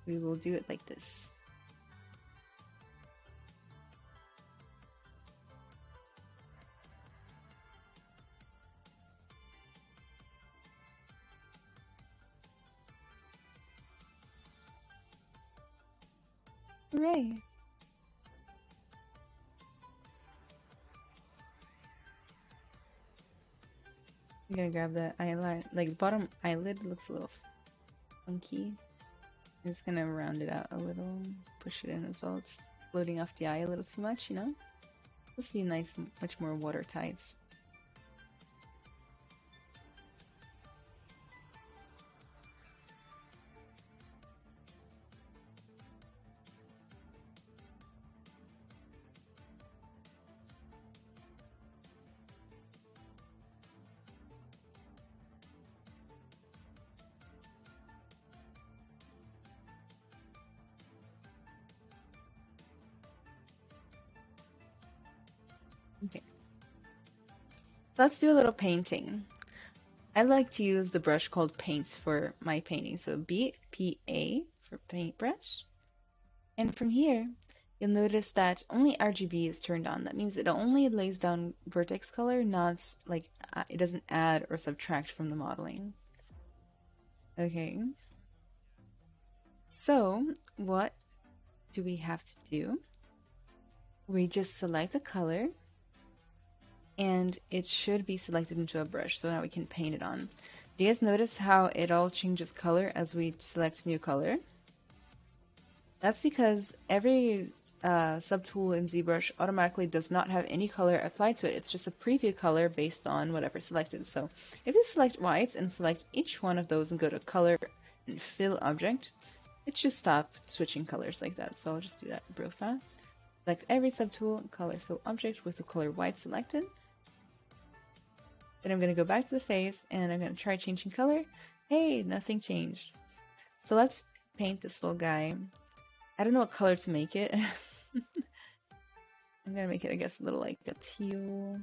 we will do it like this. Hooray! I'm gonna grab the eyelid, like the bottom eyelid looks a little funky. I'm just gonna round it out a little, push it in as well. It's floating off the eye a little too much, you know? This would be nice, much more watertight. Okay. Let's do a little painting. I like to use the brush called Paints for my painting. So BPA for paintbrush. And from here, you'll notice that only RGB is turned on. That means it only lays down vertex color, not like it doesn't add or subtract from the modeling. Okay. So what do we have to do? We just select a color and it should be selected into a brush. So now we can paint it on. Do you guys notice how it all changes color as we select new color? That's because every subtool in ZBrush automatically does not have any color applied to it. It's just a preview color based on whatever selected. So if you select white and select each one of those and go to color and fill object, it should stop switching colors like that. So I'll just do that real fast. Select every subtool, color fill object with the color white selected. Then I'm going to go back to the face and I'm going to try changing color. Hey, nothing changed. So let's paint this little guy. I don't know what color to make it. I'm gonna make it, I guess, a little like a teal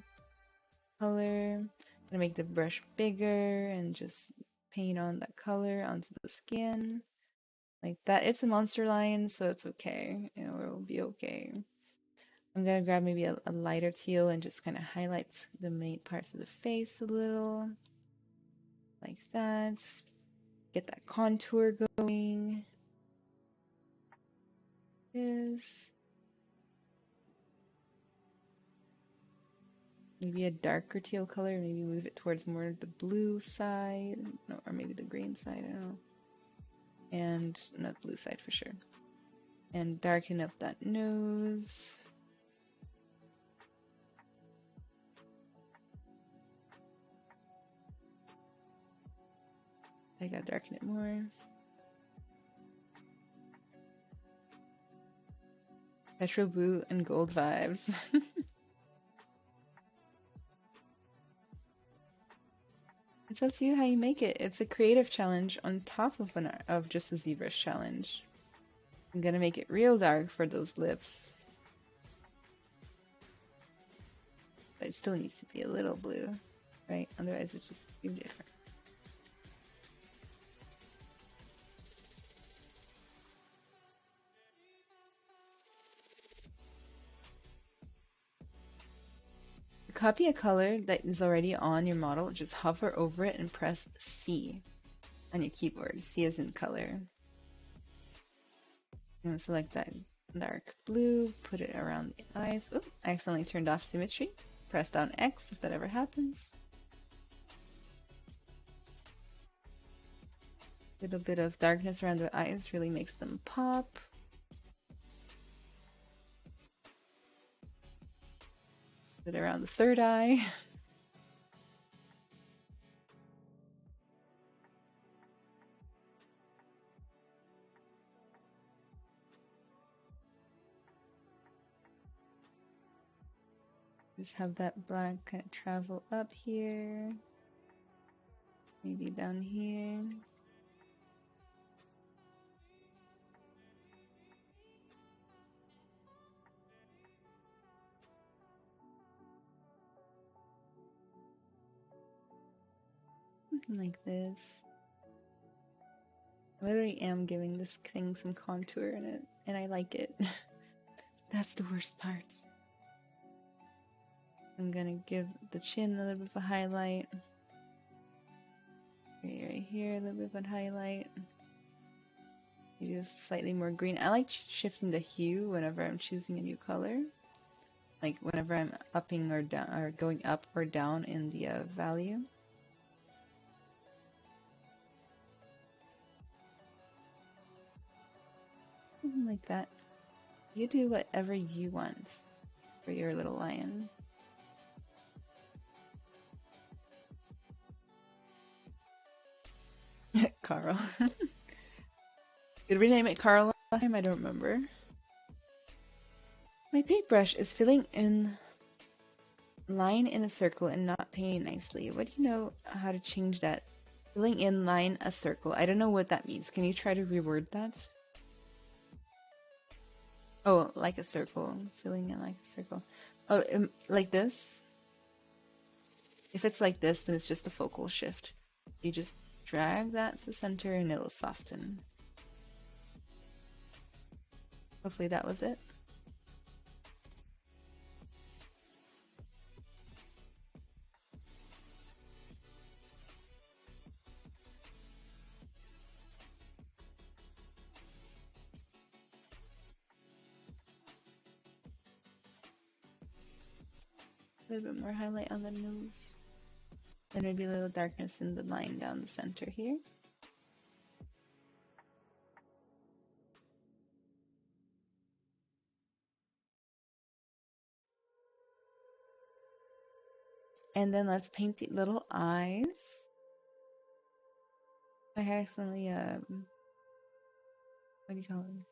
color. I'm gonna make the brush bigger and just paint on that color onto the skin. Like that. It's a monster lion, so it's okay. You know, it'll be okay. I'm gonna grab maybe a lighter teal and just kind of highlight the main parts of the face a little. Like that. Get that contour going. This. Maybe a darker teal color, maybe move it towards more the blue side, no, or maybe the green side, I don't know. And not blue side for sure. And darken up that nose. I gotta darken it more. Petro blue and gold vibes. It's up to you how you make it. It's a creative challenge on top of just a ZBrush challenge. I'm gonna make it real dark for those lips. But it still needs to be a little blue, right? Otherwise it's just too different. Copy a color that is already on your model, just hover over it and press C on your keyboard. C as in color. And select that dark blue, put it around the eyes. Oop, I accidentally turned off symmetry. Press down X if that ever happens. A little bit of darkness around the eyes really makes them pop. Put it around the third eye. Just have that black kind of travel up here. Maybe down here. Something like this. I literally am giving this thing some contour in it, and I like it. That's the worst part. I'm gonna give the chin a little bit of a highlight. Right here, a little bit of a highlight. Maybe slightly more green. I like shifting the hue whenever I'm choosing a new color. Like whenever I'm upping or down, or going up or down in the value. Something like that. You do whatever you want for your little lion. Carl. Did we name it Carl last time? I don't remember. My paintbrush is filling in line in a circle and not painting nicely. What do you know how to change that? Filling in line a circle. I don't know what that means. Can you try to reword that? Oh, like a circle. Filling in like a circle. Oh, like this? If it's like this, then it's just a focal shift. You just drag that to the center and it'll soften. Hopefully that was it. A little bit more highlight on the nose. Then maybe a little darkness in the line down the center here. And then let's paint the little eyes. I had accidentally, what do you call them?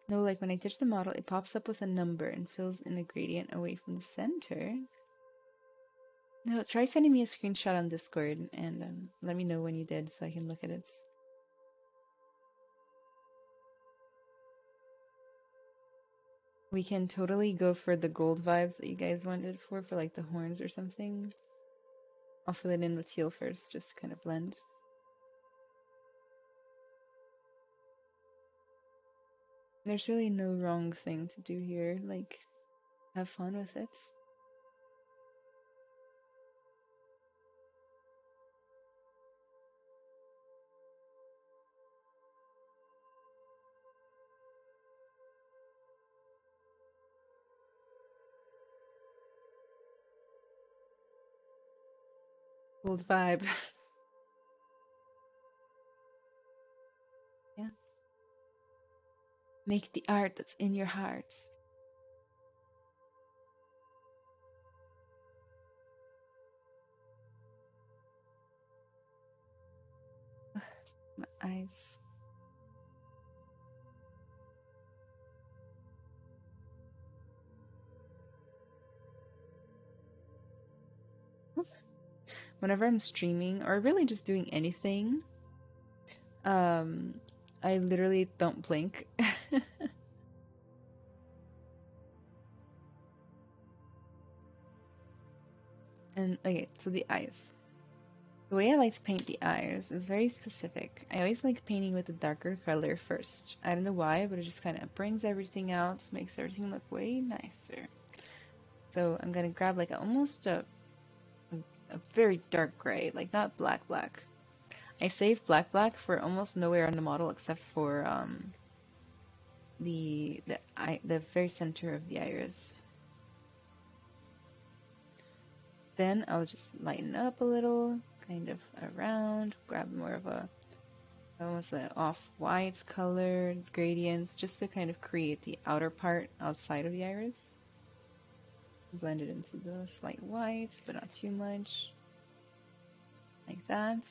No, like when I touch the model, it pops up with a number and fills in a gradient away from the center. No, try sending me a screenshot on Discord and let me know when you did so I can look at it. We can totally go for the gold vibes that you guys wanted for like the horns or something. I'll fill it in with teal first, just to kind of blend. There's really no wrong thing to do here, like, have fun with it. Gold vibe. Yeah. Make the art that's in your heart. My eyes. Whenever I'm streaming or really just doing anything, I literally don't blink. And okay, so the eyes. The way I like to paint the eyes is very specific. I always like painting with a darker color first. I don't know why, but it just kind of brings everything out, makes everything look way nicer. So I'm gonna grab like almost a very dark gray, like not black black. I saved black black for almost nowhere on the model except for the very center of the iris. Then I'll just lighten up a little, kind of around, grab more of a almost an off-white color gradients just to kind of create the outer part outside of the iris. Blend it into the slight whites, but not too much. Like that.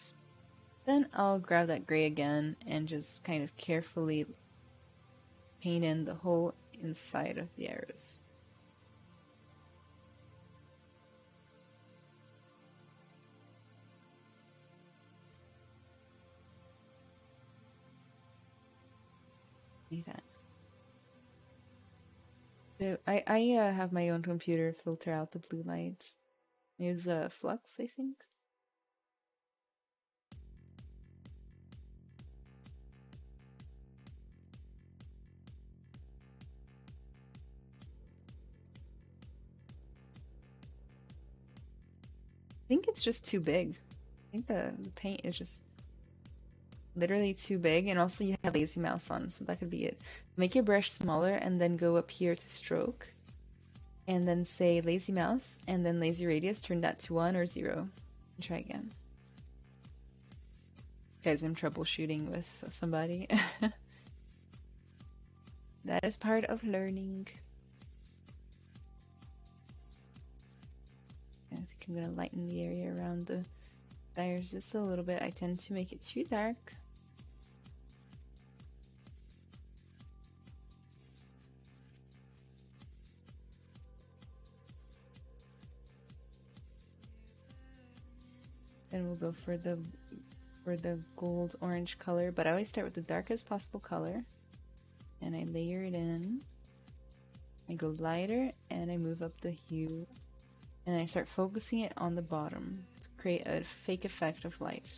Then I'll grab that gray again and just kind of carefully paint in the whole inside of the iris. Like that. So I have my own computer filter out the blue light. I use Flux, I think. I think it's just too big. I think the paint is just literally too big, and also you have lazy mouse on, so that could be it. Make your brush smaller and then go up here to stroke, and then say lazy mouse, and then lazy radius, turn that to 1 or 0. And try again. Guys, I'm troubleshooting with somebody. That is part of learning. I think I'm gonna lighten the area around the tires just a little bit. I tend to make it too dark. Then we'll go for the gold orange color, but I always start with the darkest possible color, and I layer it in. I go lighter and I move up the hue, and I start focusing it on the bottom to create a fake effect of light.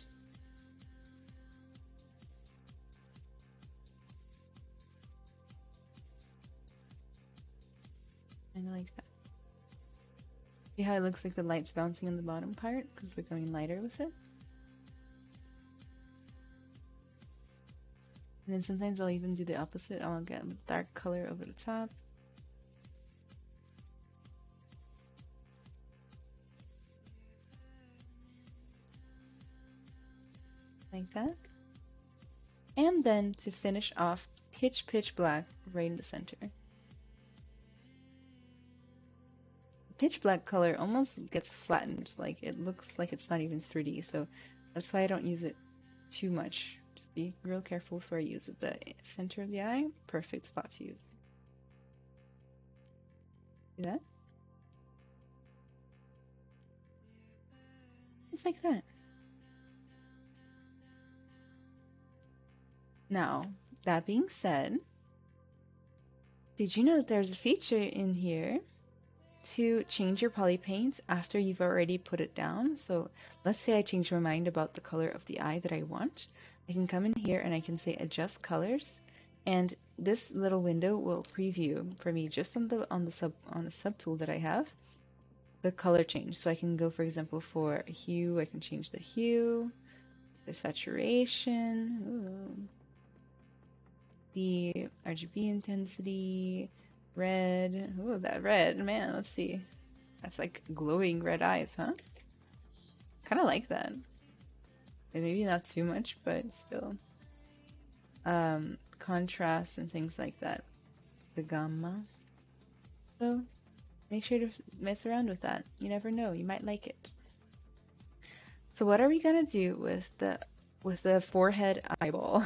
Kind of like that. See how it looks like the light's bouncing on the bottom part because we're going lighter with it? And then sometimes I'll even do the opposite. I'll get a dark color over the top. Like that. And then to finish off, pitch black right in the center. Pitch black color almost gets flattened, like it looks like it's not even 3D, so that's why I don't use it too much. Just be real careful before I use it. The center of the eye, perfect spot to use. See that? Just like that. Now, that being said, did you know that there's a feature in here to change your poly paint after you've already put it down? So let's say I change my mind about the color of the eye that I want. I can come in here and I can say adjust colors, and this little window will preview for me just on the sub tool that I have the color change. So I can go, for example, for hue. I can change the hue, the saturation, the RGB intensity, red. Ooh, that red, man, let's see. That's like glowing red eyes, huh? Kind of like that. And maybe not too much, but still. Contrast and things like that. The gamma. So make sure to mess around with that. You never know, you might like it. So what are we gonna do with the forehead eyeball?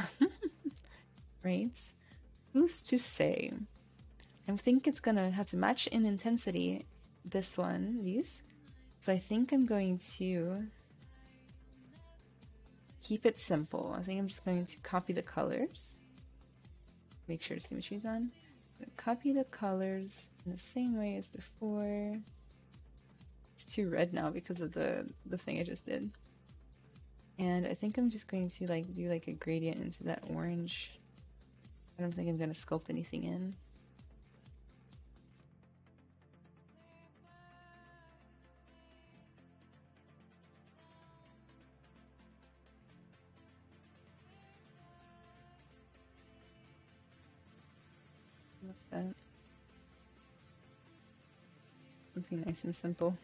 Right? Who's to say? I think it's gonna have to match in intensity these. So I think I'm going to keep it simple. I think I'm just going to copy the colors. Make sure the symmetry's on. Copy the colors in the same way as before. It's too red now because of the thing I just did. And I think I'm just going to like do like a gradient into that orange. I don't think I'm gonna sculpt anything in. Like that. Something nice and simple.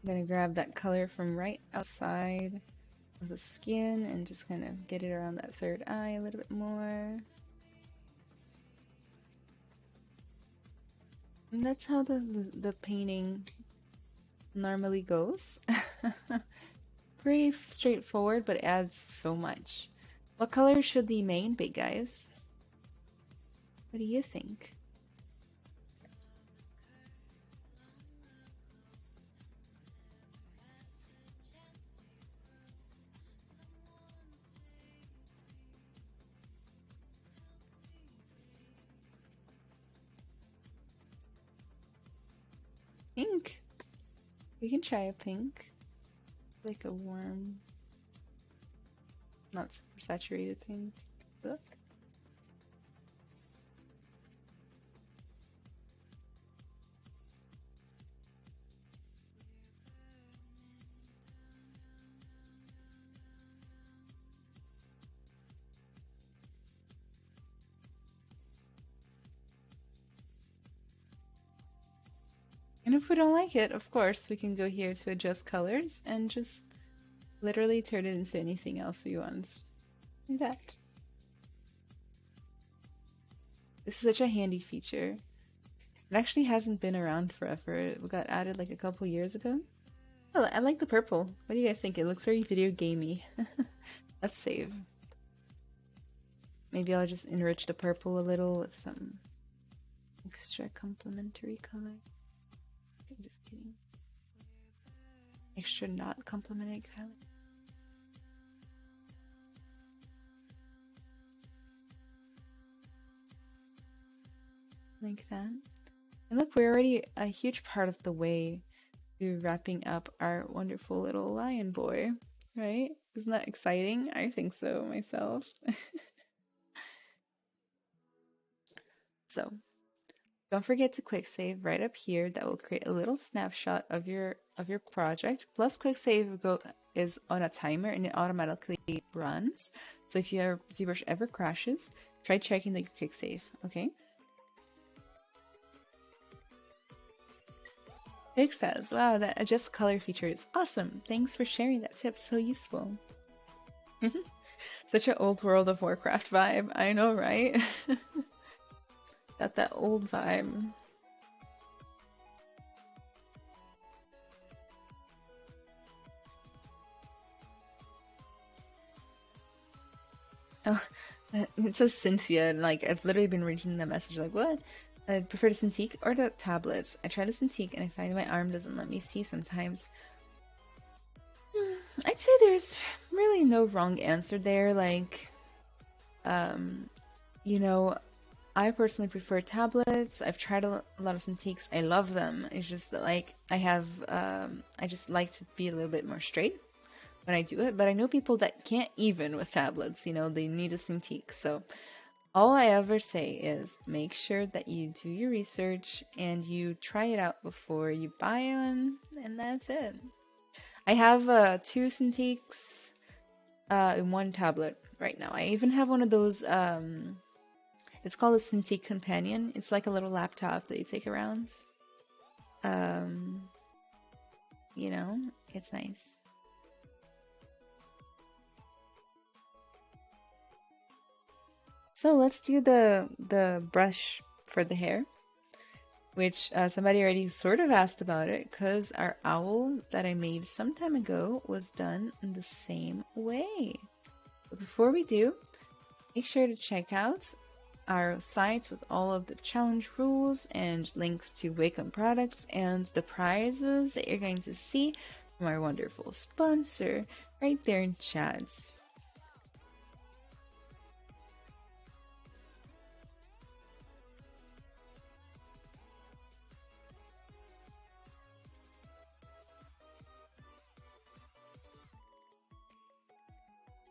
I'm gonna grab that color from right outside of the skin and just kind of get it around that third eye a little bit more. And that's how the painting normally goes. Pretty straightforward, but it adds so much. What color should the main be, guys? What do you think? Pink. We can try a pink. Like a warm. not super saturated pink. Look. And if we don't like it, of course, we can go here to adjust colors and just literally turn it into anything else we want. Like that. This is such a handy feature. It actually hasn't been around forever. It got added like a couple years ago. Oh, I like the purple. What do you guys think? It looks very video gamey. Let's save. Maybe I'll just enrich the purple a little with some extra complementary color. I'm just kidding. Extra not complementary color. Like that. And look, we're already a huge part of the way to wrapping up our wonderful little lion boy, right? Isn't that exciting? I think so myself. So, don't forget to quick save right up here. That will create a little snapshot of your project. Plus, quick save is on a timer and it automatically runs. So if your ZBrush ever crashes, try checking that you quick save. Okay. Vic says, "Wow, that adjust color feature is awesome. Thanks for sharing that tip. So useful." Such an old World of Warcraft vibe. I know, right? Got that old vibe. Oh, it says Cynthia, and like I've literally been reading that message like, what? I prefer the Cintiq or the tablet. I try the Cintiq and I find my arm doesn't let me see sometimes. I'd say there's really no wrong answer there. Like, you know, I personally prefer tablets. I've tried a lot of Cintiqs. I love them. It's just that like I just like to be a little bit more straight when I do it. But I know people that can't even with tablets. You know, they need a Cintiq. So all I ever say is make sure that you do your research and you try it out before you buy one, and that's it. I have 2 Cintiqs in one tablet right now. I even have one of those. It's called a Cintiq Companion. It's like a little laptop that you take around. You know, it's nice. So let's do the brush for the hair, which somebody already sort of asked about it because our owl that I made some time ago was done in the same way. But before we do, make sure to check out our site with all of the challenge rules and links to Wacom products and the prizes that you're going to see from our wonderful sponsor right there in chat.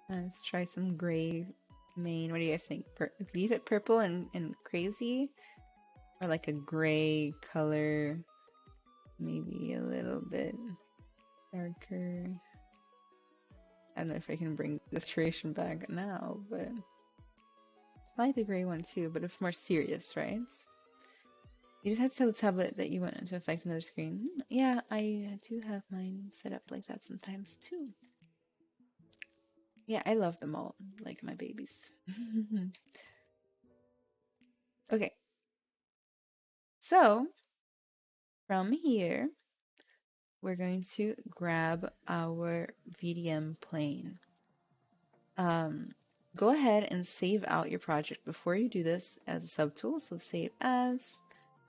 Let's try some gray mane. What do you guys think? Leave it purple and crazy? Or like a gray color, maybe a little bit darker. I don't know if I can bring this saturation back now, but I like the gray one too, but it's more serious, right? You just have to tell the tablet that you want to affect another screen. Yeah, I do have mine set up like that sometimes too. Yeah, I love them all, like my babies. Okay. So, from here, we're going to grab our VDM plane. Go ahead and save out your project before you do this as a subtool. So save as,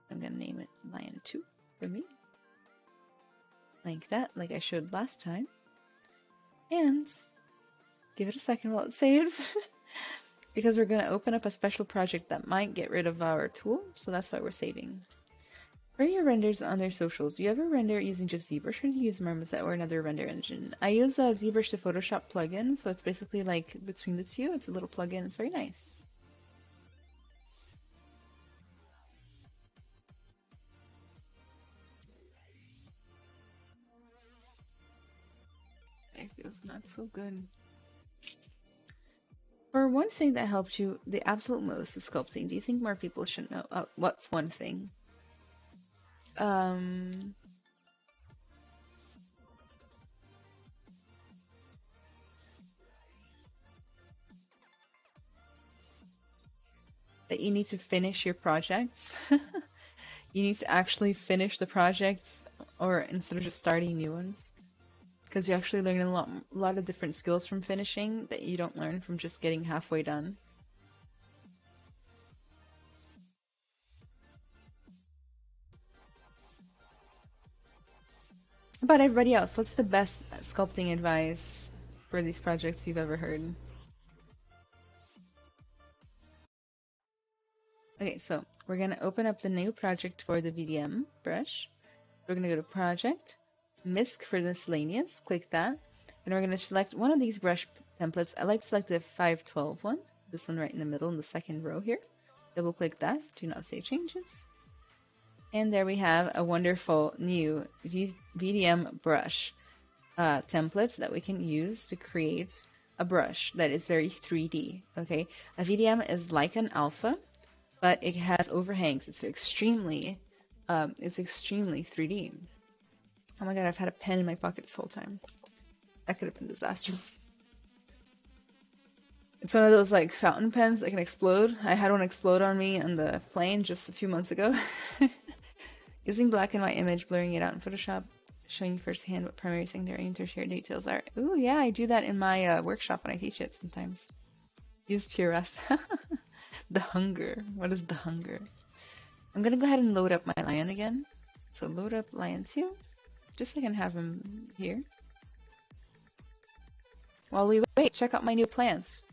I'm going to name it Lion 2 for me. Like that, like I showed last time. And give it a second while it saves. Because we're going to open up a special project that might get rid of our tool. So that's why we're saving. For your renders on their socials, do you ever render using just Zbrush, or do you use Marmoset or another render engine? I use Zbrush, the Photoshop plugin, so it's basically like between the two. It's a little plugin. It's very nice. It feels not so good. For one thing that helped you the absolute most with sculpting, do you think more people should know? What's one thing? Um, that you need to finish your projects. You need to actually finish the projects, or instead of just starting new ones, because you actually learn a lot of different skills from finishing that you don't learn from just getting halfway done. How about everybody else? What's the best sculpting advice for these projects you've ever heard? Okay, so we're gonna open up the new project for the VDM brush. We're gonna go to Project, MISC for miscellaneous, click that, and we're gonna select one of these brush templates. I like to select the 512 one, this one right in the middle in the second row here. Double click that, do not save changes. And there we have a wonderful new VDM brush template that we can use to create a brush that is very 3D, okay? A VDM is like an alpha, but it has overhangs. It's extremely 3D. Oh my god, I've had a pen in my pocket this whole time. That could have been disastrous. It's one of those like fountain pens that can explode. I had one explode on me on the plane just a few months ago. Using black and white image, blurring it out in Photoshop, showing you firsthand what primary, secondary, and tertiary details are. Ooh, yeah, I do that in my workshop when I teach it sometimes. Use PureRef. The hunger. What is the hunger? I'm gonna go ahead and load up my lion again. So load up lion 2, just so I can have him here. While we wait, check out my new plants.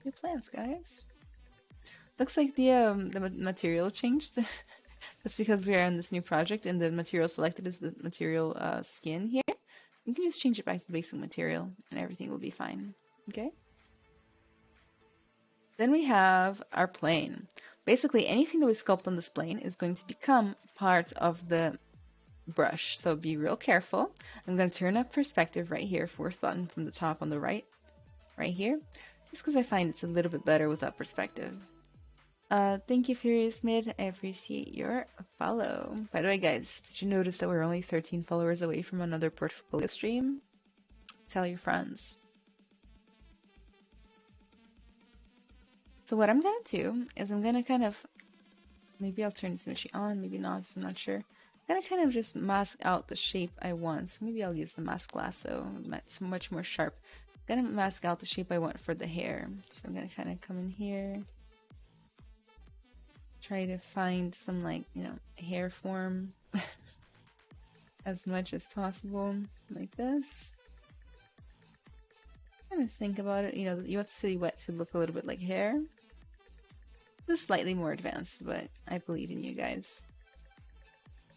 New plants, guys. Looks like the material changed. That's because we are on this new project and the material selected is the material skin here. You can just change it back to basic material and everything will be fine. Okay? Then we have our plane. Basically, anything that we sculpt on this plane is going to become part of the brush. So be real careful. I'm going to turn up perspective right here, fourth button from the top on the right here, just because I find it's a little bit better without perspective. Thank you, Furious Mid. I appreciate your follow. By the way, guys, did you notice that we're only 13 followers away from another portfolio stream? Tell your friends. So what I'm gonna do is I'm gonna kind of, maybe I'll turn this machine on, maybe not, so I'm not sure. I'm gonna kind of just mask out the shape I want. So maybe I'll use the mask lasso. It's much more sharp. I'm gonna mask out the shape I want for the hair. So I'm gonna kind of come in here. Try to find some, like, you know, hair form as much as possible, like this. Kind of think about it, you know, you want the silhouette to look a little bit like hair. This is slightly more advanced, but I believe in you guys.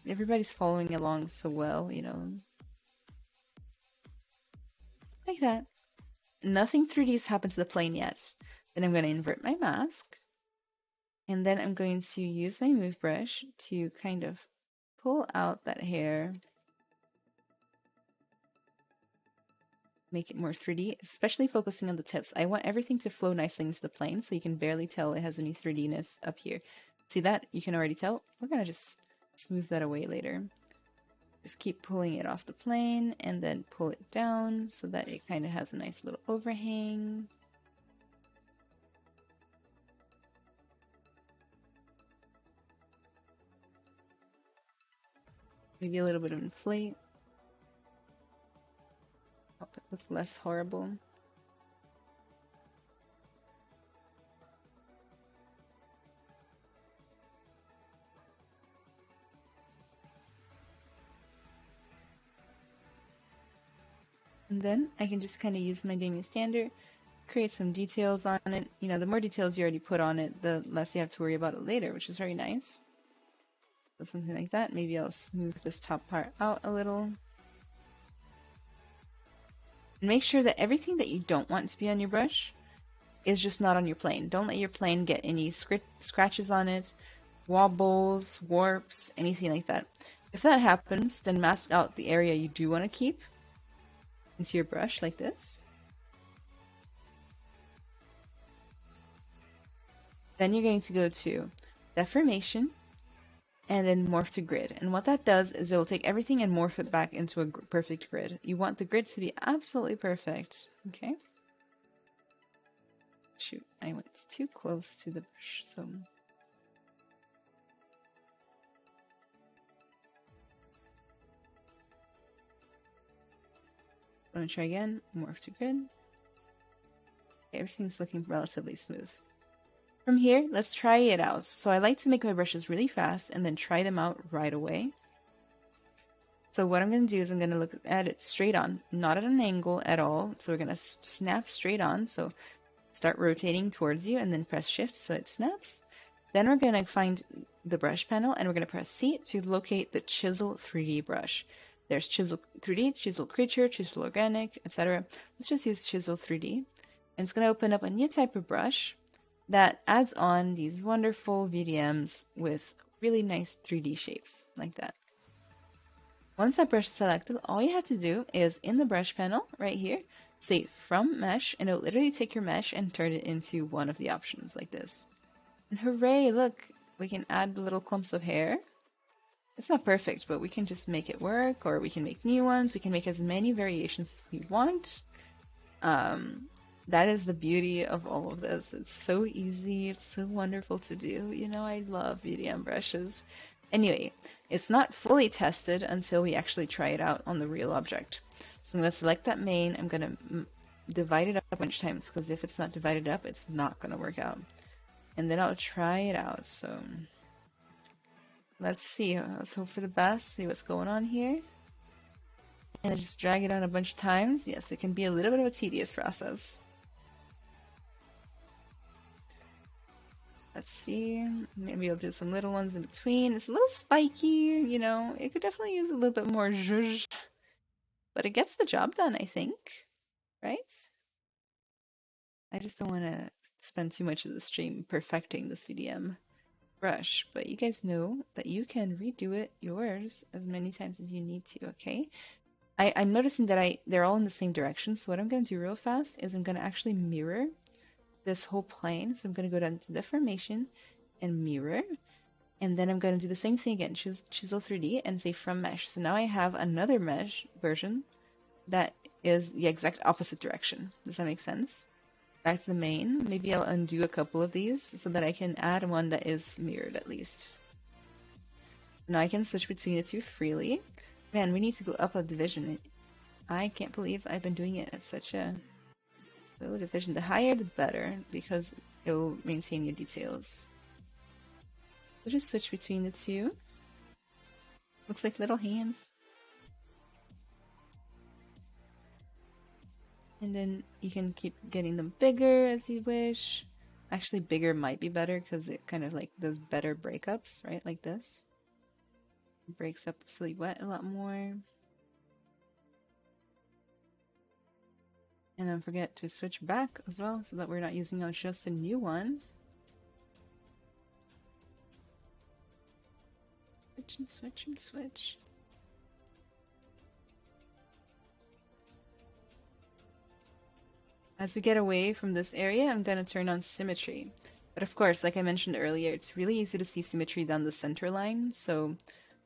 Everybody's following along so well, you know. Like that. Nothing 3D has happened to the plane yet. Then I'm going to invert my mask. And then I'm going to use my move brush to kind of pull out that hair. Make it more 3D, especially focusing on the tips. I want everything to flow nicely into the plane so you can barely tell it has any 3D-ness up here. See that? You can already tell. We're going to just smooth that away later. Just keep pulling it off the plane and then pull it down so that it kind of has a nice little overhang. Maybe a little bit of inflate. Help it look less horrible. And then I can just kind of use my Damien standard, create some details on it. You know, the more details you already put on it, the less you have to worry about it later, which is very nice. So something like that. Maybe I'll smooth this top part out a little. And make sure that everything that you don't want to be on your brush is just not on your plane. Don't let your plane get any scratches on it, wobbles, warps, anything like that. If that happens, then mask out the area you do want to keep into your brush like this. Then you're going to go to deformation and then morph to grid. And what that does is it'll take everything and morph it back into a perfect grid. You want the grid to be absolutely perfect. Okay. Shoot, I went too close to the brush, so. I'm gonna try again, morph to grid. Okay, everything's looking relatively smooth. From here, let's try it out. So I like to make my brushes really fast and then try them out right away. So what I'm going to do is I'm going to look at it straight on, not at an angle at all. So we're going to snap straight on. So start rotating towards you and then press shift so it snaps. Then we're going to find the brush panel and we're going to press C to locate the Chisel 3D brush. There's Chisel 3D, Chisel Creature, Chisel Organic, etc. Let's just use Chisel 3D. And it's going to open up a new type of brush that adds on these wonderful VDMs with really nice 3D shapes like that. Once that brush is selected, all you have to do is in the brush panel right here, say from mesh, and it'll literally take your mesh and turn it into one of the options like this. And hooray, look, we can add little clumps of hair. It's not perfect, but we can just make it work, or we can make new ones. We can make as many variations as we want. That is the beauty of all of this. It's so easy. It's so wonderful to do. You know, I love VDM brushes. Anyway, it's not fully tested until we actually try it out on the real object. So I'm going to select that main. I'm going to divide it up a bunch of times because if it's not divided up, it's not going to work out. And then I'll try it out. So let's see. Let's hope for the best. See what's going on here. And I just drag it on a bunch of times. Yes, it can be a little bit of a tedious process. Let's see, maybe I'll do some little ones in between. It's a little spiky, you know, it could definitely use a little bit more zhuzh, but it gets the job done, I think, right? I just don't want to spend too much of the stream perfecting this VDM brush, but you guys know that you can redo it yours as many times as you need to, okay? I'm noticing that they're all in the same direction, so what I'm going to do real fast is I'm going to actually mirror this whole plane. So I'm going to go down to deformation and mirror, and then I'm going to do the same thing again, Chisel 3D and say from mesh. So now I have another mesh version that is the exact opposite direction. Does that make sense? Back to the main. Maybe I'll undo a couple of these so that I can add one that is mirrored at least. Now I can switch between the two freely. Man, we need to go up a division. I can't believe I've been doing it at such a low division. The higher the better, because it will maintain your details. We'll just switch between the two. Looks like little hands. And then you can keep getting them bigger as you wish. Actually, bigger might be better because it kind of like does better breakups, right? Like this. It breaks up the silhouette a lot more. And don't forget to switch back as well so that we're not using just a new one. Switch and switch and switch. As we get away from this area, I'm going to turn on symmetry. But of course, like I mentioned earlier, it's really easy to see symmetry down the center line, so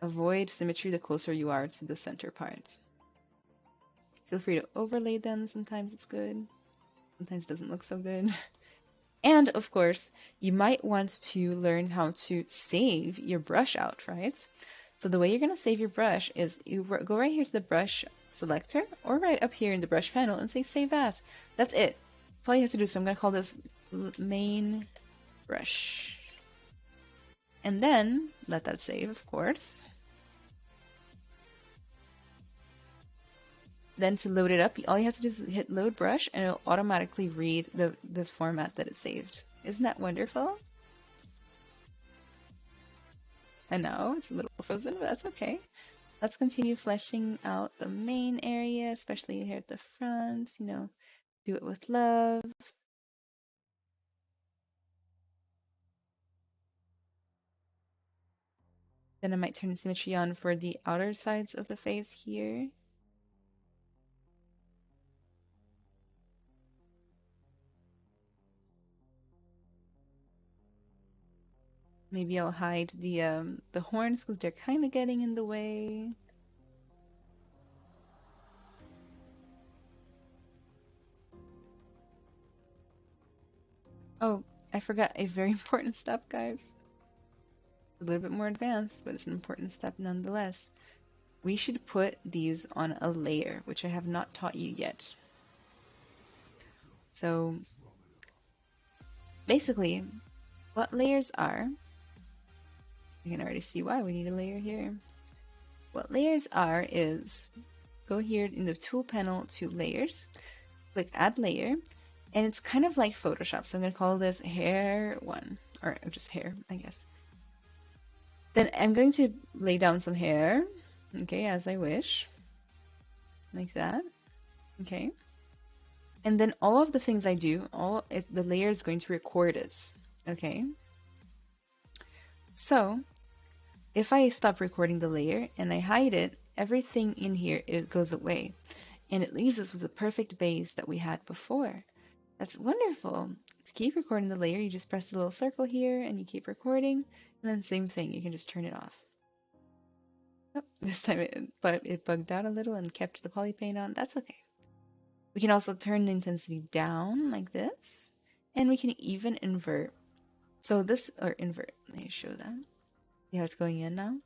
avoid symmetry the closer you are to the center part. Feel free to overlay them, sometimes it's good, sometimes it doesn't look so good. And of course, you might want to learn how to save your brush out, right? So the way you're going to save your brush is you go right here to the brush selector or right up here in the brush panel and say save as. That's it. That's all you have to do. So I'm going to call this main brush. And then let that save, of course. Then to load it up, all you have to do is hit load brush and it'll automatically read the format that it saved. Isn't that wonderful? I know, it's a little frozen, but that's okay. Let's continue fleshing out the main area, especially here at the front, you know, do it with love. Then I might turn symmetry on for the outer sides of the face here. Maybe I'll hide the horns because they're kind of getting in the way. Oh, I forgot a very important step, guys. A little bit more advanced, but it's an important step nonetheless. We should put these on a layer, which I have not taught you yet. So basically, what layers are, you can already see why we need a layer here. What layers are is, go here in the tool panel to layers, click add layer, and it's kind of like Photoshop. So I'm going to call this hair 1, or just hair, I guess. Then I'm going to lay down some hair, okay, as I wish, like that, okay. And then all of the things I do, the layer is going to record it, okay. So if I stop recording the layer and I hide it, everything in here, it goes away. And it leaves us with the perfect base that we had before. That's wonderful. To keep recording the layer, you just press the little circle here and you keep recording. And then same thing, you can just turn it off. Oh, this time it bugged out a little and kept the polypaint on. That's okay. We can also turn the intensity down like this. And we can even invert. So this, or invert, let me show that. See how it's going in now?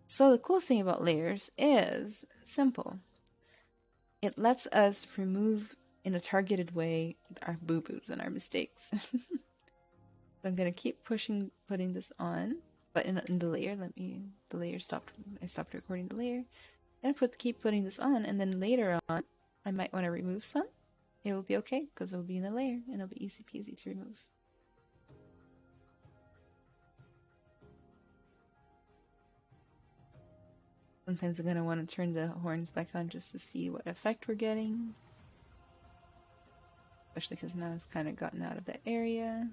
So the cool thing about layers is simple. It lets us remove in a targeted way our boo-boos and our mistakes. So I'm gonna keep putting this on, but in the layer, the layer stopped. I stopped recording the layer, and keep putting this on, and then later on, I might want to remove some. It will be okay because it will be in the layer, and it'll be easy peasy to remove. Sometimes I'm gonna want to turn the horns back on just to see what effect we're getting. Especially because now I've kind of gotten out of that area.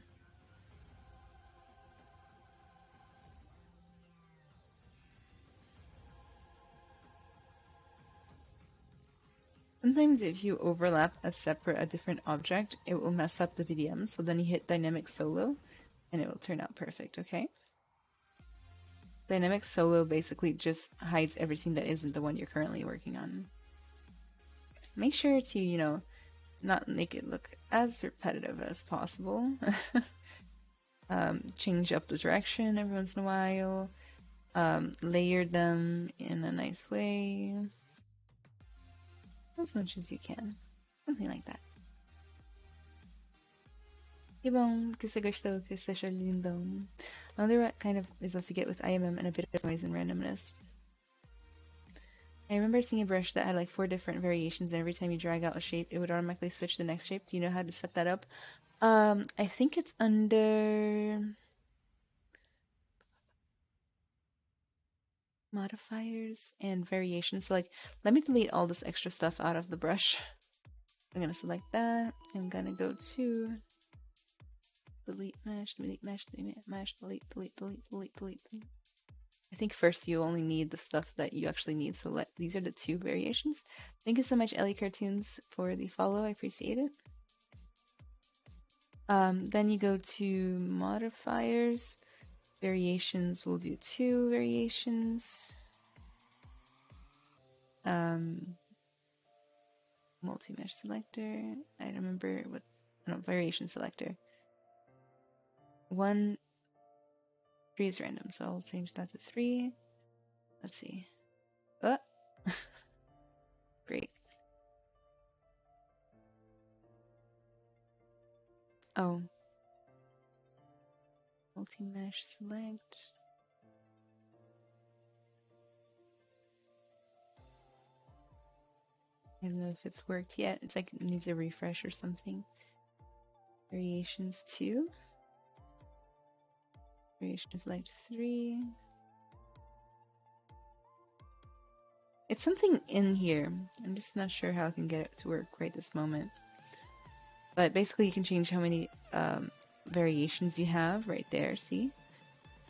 Sometimes if you overlap a different object, it will mess up the VDM. So then you hit dynamic solo and it will turn out perfect, okay? Dynamic solo basically just hides everything that isn't the one you're currently working on. Make sure to, you know, not make it look as repetitive as possible. Change up the direction every once in a while. Layer them in a nice way. As much as you can. Something like that. Que bom que você gostou, que você achou lindão. I wonder what kind of results you get with IMM and a bit of noise and randomness. I remember seeing a brush that had like 4 different variations, and every time you drag out a shape, it would automatically switch to the next shape. Do you know how to set that up? I think it's under modifiers and variations. So like, let me delete all this extra stuff out of the brush. I'm gonna select that. I'm gonna go to delete mesh, delete mesh, delete mesh, delete, delete, delete, delete, delete. I think first you only need the stuff that you actually need. So these are the 2 variations. Thank you so much, Ellie Cartoons, for the follow. I appreciate it. Then you go to modifiers. Variations, we'll do 2 variations. Multi-mesh selector. I don't remember what, no, variation selector. 1, 3 is random, so I'll change that to 3. Let's see. Great. Oh. Multi-mesh select. I don't know if it's worked yet. It's like it needs a refresh or something. Variations 2. Variation select 3. It's something in here. I'm just not sure how I can get it to work right this moment. But basically you can change how many variations you have right there, see?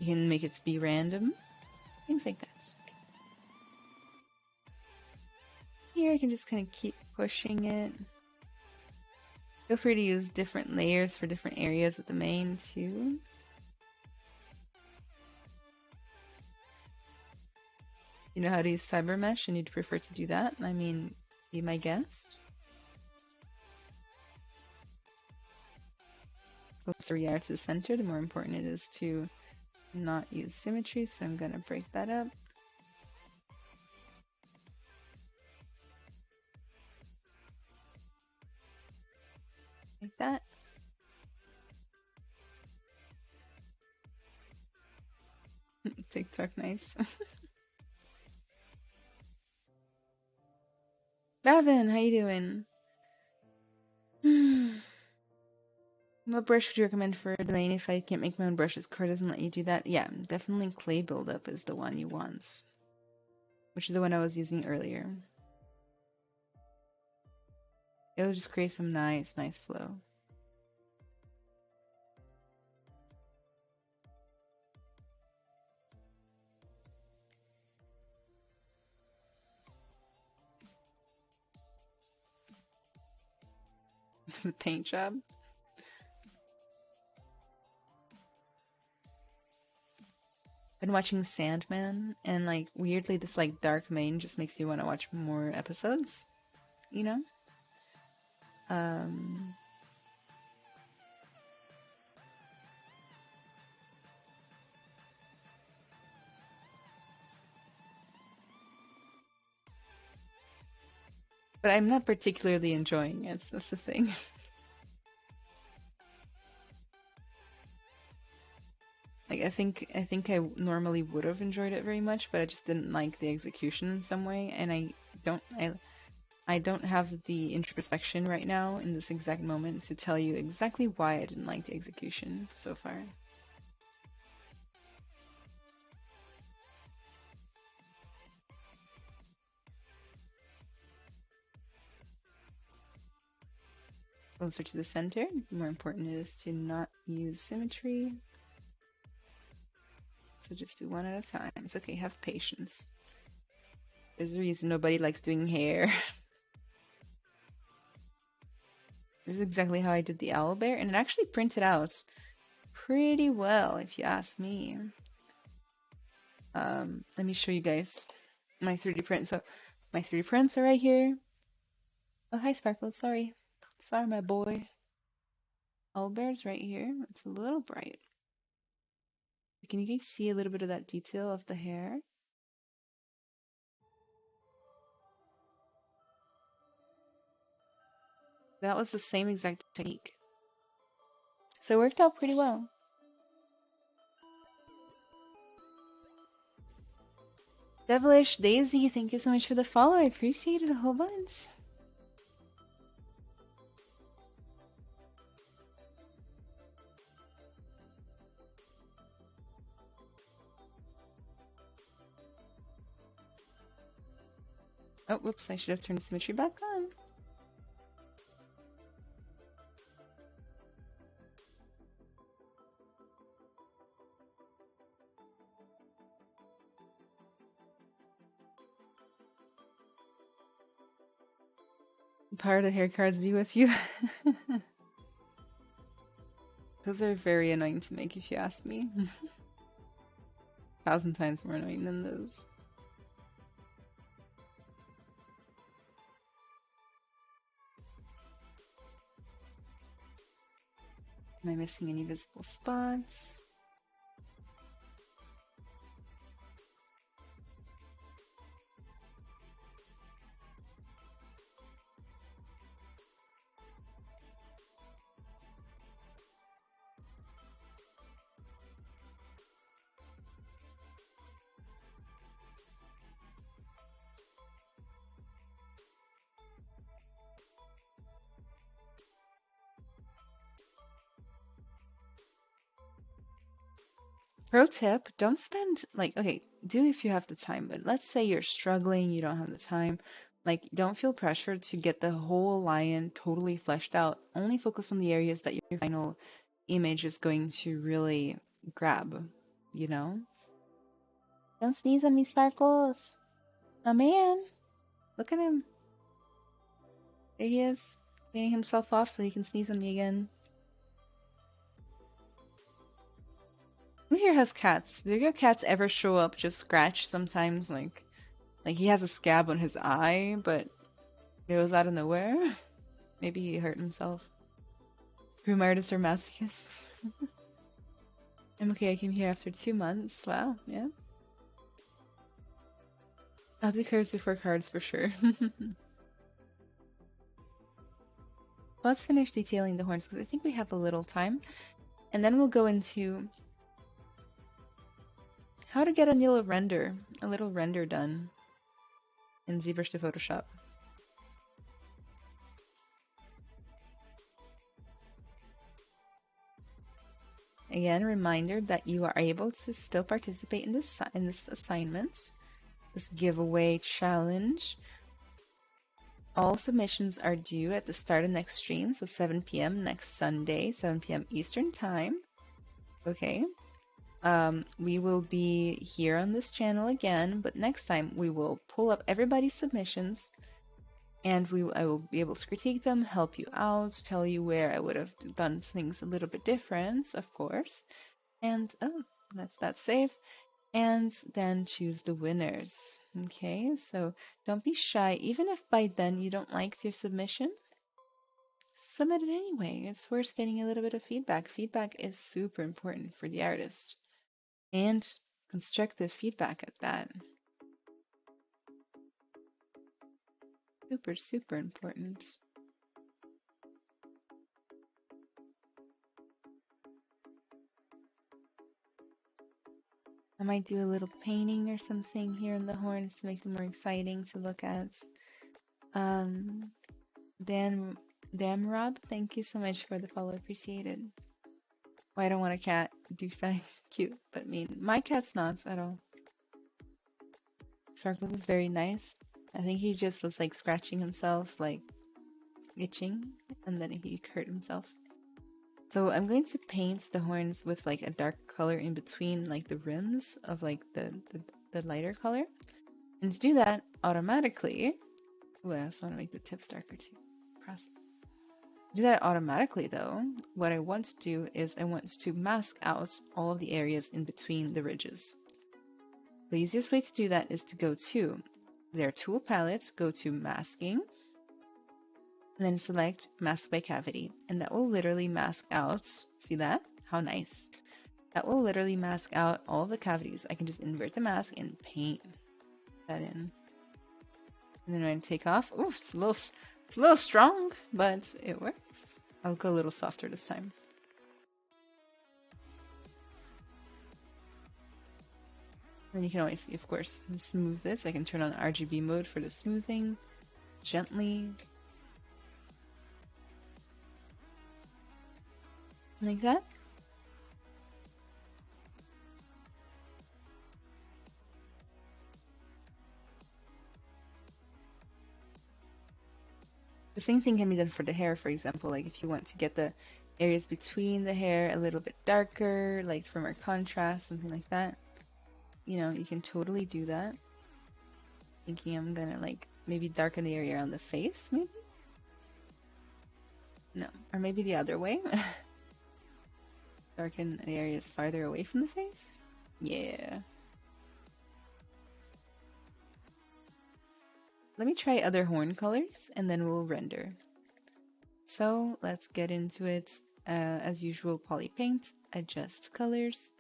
You can make it be random, things like that. Here I can just kind of keep pushing it. Feel free to use different layers for different areas with the main too. You know how to use fiber mesh and you'd prefer to do that? I mean, be my guest. The closer we are to the center, the more important it is to not use symmetry, so I'm gonna break that up. Like that. TikTok, nice. Bavin, how you doing? What brush would you recommend for the main if I can't make my own brushes? Core doesn't let you do that. Yeah, definitely clay buildup is the one you want, which is the one I was using earlier. It'll just create some nice flow. The paint job. Been watching Sandman, and like weirdly this like dark main just makes you want to watch more episodes, you know? But I'm not particularly enjoying it, so that's the thing. Like I think I normally would have enjoyed it very much, but I just didn't like the execution in some way, and I don't have the introspection right now in this exact moment to tell you exactly why I didn't like the execution so far. Closer to the center, the more important it is to not use symmetry. So just do one at a time. It's okay, have patience. There's a reason nobody likes doing hair. This is exactly how I did the owlbear, and it actually printed out pretty well, if you ask me. Let me show you guys my 3D print. So my 3D prints are right here. Oh, hi, Sparkles. Sorry. Sorry, my boy. Owlbear's right here. It's a little bright. Can you guys see a little bit of that detail of the hair? That was the same exact technique. So it worked out pretty well. Devilish Daisy, thank you so much for the follow. I appreciate it a whole bunch. Oh, whoops, I should have turned symmetry back on. Power of the hair cards be with you. Those are very annoying to make if you ask me. 1,000 times more annoying than those. Am I missing any visible spots? Pro tip, don't spend like, okay, do if you have the time, but let's say you're struggling, you don't have the time. Like, don't feel pressured to get the whole lion totally fleshed out. Only focus on the areas that your final image is going to really grab, you know? Don't sneeze on me, Sparkles. Oh man, look at him. There he is, cleaning himself off so he can sneeze on me again. Who here has cats? Do your cats ever show up just scratch sometimes? Like he has a scab on his eye, but it was out of nowhere. Maybe he hurt himself. Grim artists are masochists. I'm okay, I came here after 2 months. Wow, yeah. I'll do cards before cards for sure. Let's finish detailing the horns because I think we have a little time. And then we'll go into how to get a little render done in ZBrush to Photoshop. Again, a reminder that you are able to still participate in this assignment, this giveaway challenge. All submissions are due at the start of next stream, so 7 p.m. next Sunday, 7 p.m. Eastern Time. Okay. We will be here on this channel again, but next time we will pull up everybody's submissions, and I will be able to critique them, help you out, tell you where I would have done things a little bit different, of course. And that's safe. And then choose the winners. Okay, so don't be shy. Even if by then you don't like your submission, submit it anyway. It's worth getting a little bit of feedback. Feedback is super important for the artist. And constructive feedback at that. Super, super important. I might do a little painting or something here in the horns to make them more exciting to look at. Dan Rob, thank you so much for the follow. Appreciate it. Well, I don't want a cat. Douchebag, cute, but mean. My cat's not at all. Sparkles is very nice. I think he just was like scratching himself, like itching, and then he hurt himself. So I'm going to paint the horns with like a dark color in between like the rims of like the lighter color. And to do that automatically, I also want to make the tips darker too. Press. To do that automatically though, what I want to do is I want to mask out all of the areas in between the ridges. The easiest way to do that is to go to their tool palette, go to masking, and then select mask by cavity, and that will literally mask out, see that? How nice. That will literally mask out all the cavities. I can just invert the mask and paint that in. And then when I take off, ooh, it's a little strong, but it works. I'll go a little softer this time. Then you can always, of course, smooth this. I can turn on RGB mode for the smoothing gently. Like that. The same thing can be done for the hair, for example. Like if you want to get the areas between the hair a little bit darker, like for more contrast, something like that. You know, you can totally do that. Thinking I'm gonna like maybe darken the area around the face, maybe? No, or maybe the other way. Darken the areas farther away from the face? Yeah. Let me try other horn colors and then we'll render. So let's get into it. As usual, poly paint, adjust colors.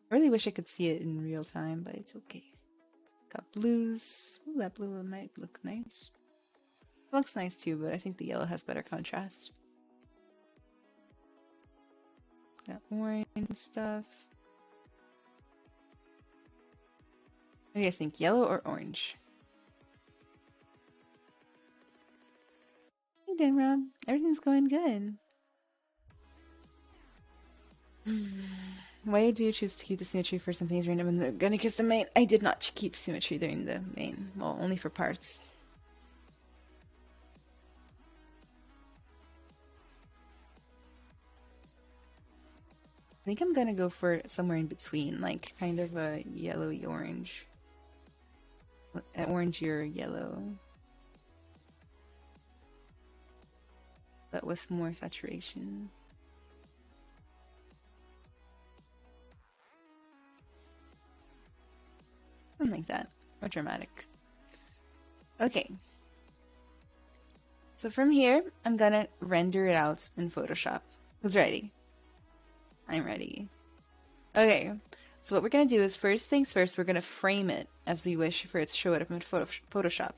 I really wish I could see it in real time, but it's okay. Got blues. Ooh, that blue might look nice. It looks nice too, but I think the yellow has better contrast. Got orange stuff. What do you guys think, yellow or orange? Hey, Denram. Everything's going good. Why do you choose to keep the symmetry for some things random and they're gonna kiss the main? I did not keep symmetry during the main. Well, only for parts. I think I'm gonna go for somewhere in between, like kind of a yellowy orange. Orangey or yellow. But with more saturation. Something like that. Or dramatic. Okay. So from here, I'm gonna render it out in Photoshop. Who's ready? I'm ready. Okay. So what we're gonna do is first things first, we're gonna frame it as we wish for it to show up in Photoshop.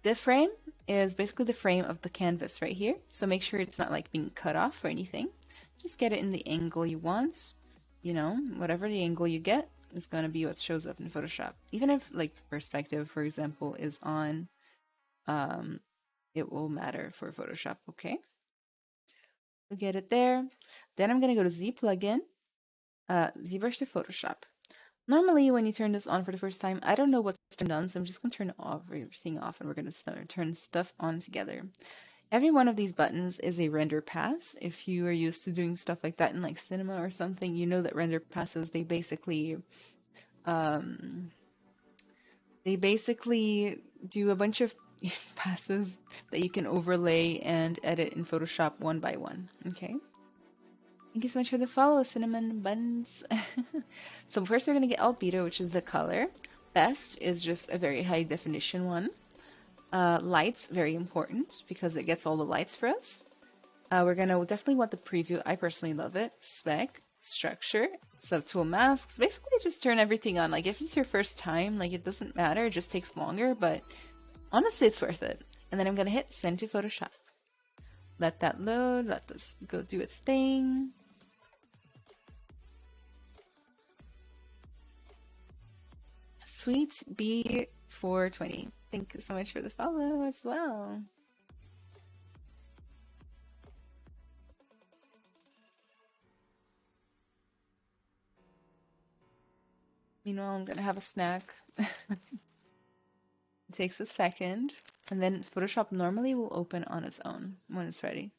The frame is basically the frame of the canvas right here. So make sure it's not like being cut off or anything. Just get it in the angle you want. You know, whatever the angle you get is going to be what shows up in Photoshop. Even if like perspective, for example, is on, it will matter for Photoshop. Okay. We'll get it there. Then I'm going to go to Z plugin, ZBrush to Photoshop. Normally, when you turn this on for the first time, I don't know what's turned on, so I'm just going to turn everything off, and we're going to turn stuff on together. Every one of these buttons is a render pass. If you are used to doing stuff like that in like cinema or something, you know that render passes, they basically do a bunch of passes that you can overlay and edit in Photoshop one by one. Okay. Thank you so much for the follow, cinnamon buns. So first we're going to get albedo, which is the color. Best is just a very high definition one. Lights, very important because it gets all the lights for us. We're going to definitely want the preview. I personally love it. Spec, structure, subtool masks. Basically just turn everything on. Like if it's your first time, like it doesn't matter. It just takes longer, but honestly it's worth it. And then I'm going to hit send to Photoshop. Let that load. Let this go do its thing. Sweet B420. Thank you so much for the follow as well. Meanwhile, I'm gonna have a snack. It takes a second, and then Photoshop normally will open on its own when it's ready.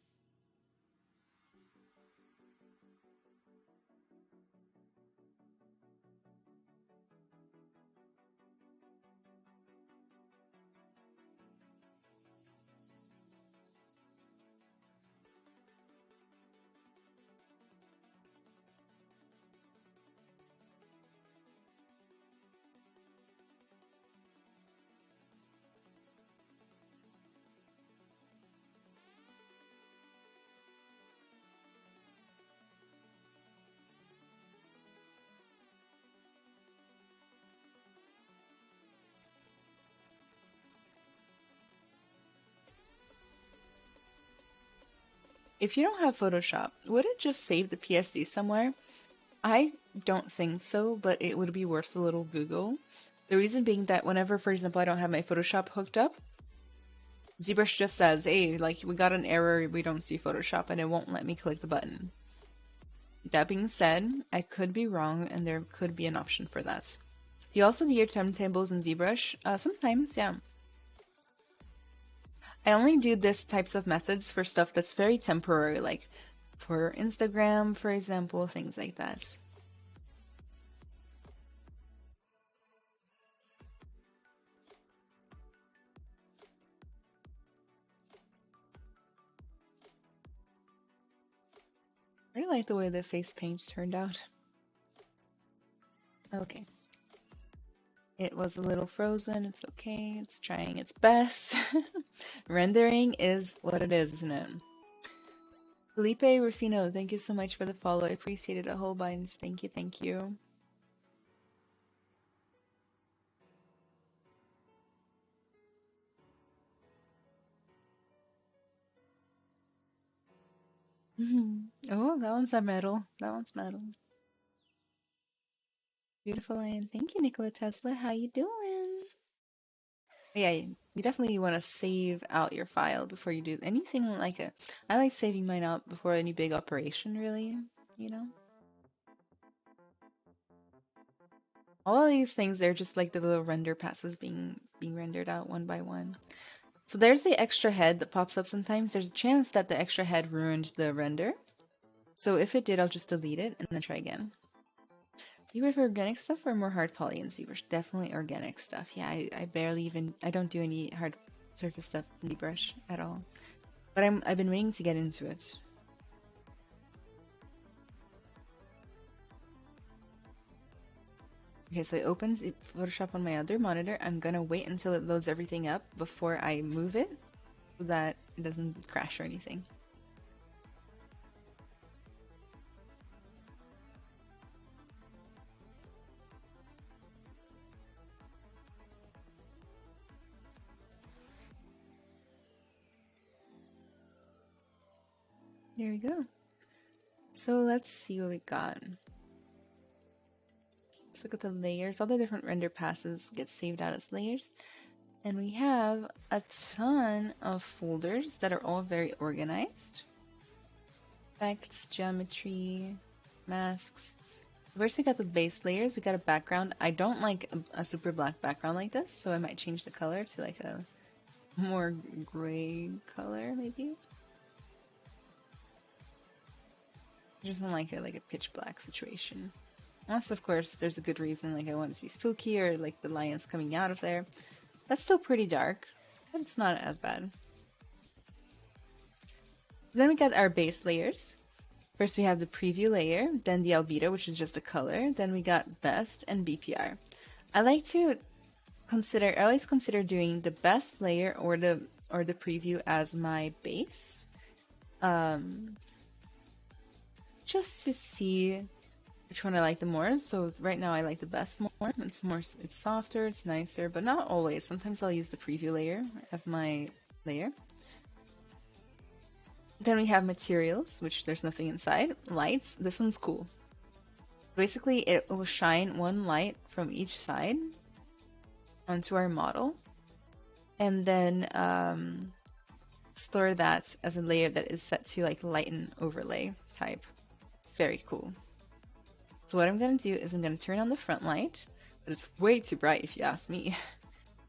If you don't have Photoshop, would it just save the PSD somewhere? I don't think so, but it would be worth a little Google. The reason being that whenever, for example, I don't have my Photoshop hooked up, ZBrush just says, hey, like, we got an error, we don't see Photoshop, and it won't let me click the button. That being said, I could be wrong, and there could be an option for that. Do you also do your timetables in ZBrush? Sometimes, yeah. I only do this types of methods for stuff that's very temporary, like for Instagram, for example, things like that. I really like the way the face paint turned out. Okay. It was a little frozen. It's okay. It's trying its best. Rendering is what it is, isn't it? Felipe Rufino, thank you so much for the follow. I appreciate it a whole bunch. Thank you, thank you. Oh, that one's a metal. That one's metal. Beautiful, and thank you, Nikola Tesla. How you doing? Yeah, you definitely want to save out your file before you do anything like a. I like saving mine out before any big operation, really. You know. All of these things, they're just like the little render passes being rendered out one by one. So there's the extra head that pops up sometimes. There's a chance that the extra head ruined the render. So if it did, I'll just delete it and then try again. You prefer organic stuff or more hard poly in ZBrush? Definitely organic stuff. Yeah, I barely even, I don't do any hard surface stuff in ZBrush at all. But I've been waiting to get into it. Okay, so it opens Photoshop on my other monitor. I'm gonna wait until it loads everything up before I move it so that it doesn't crash or anything. There we go. So let's see what we got. Let's look at the layers. All the different render passes get saved out as layers. And we have a ton of folders that are all very organized. Effects, geometry, masks. First we got the base layers. We got a background. I don't like a super black background like this, so I might change the color to like a more gray color maybe. I just don't like it like a pitch black situation. Unless of course there's a good reason, like I want it to be spooky or like the lions coming out of there. That's still pretty dark, but it's not as bad. Then we got our base layers. First we have the preview layer, then the albedo, which is just the color. Then we got best and BPR. I always consider doing the best layer or the preview as my base. Just to see which one I like the more. So right now I like the best more. It's softer, it's nicer, but not always. Sometimes I'll use the preview layer as my layer. Then we have materials, which there's nothing inside. Lights, this one's cool. Basically, it will shine one light from each side onto our model, and then store that as a layer that is set to like lighten overlay type. Very cool. So what I'm going to do is I'm going to turn on the front light, but it's way too bright if you ask me.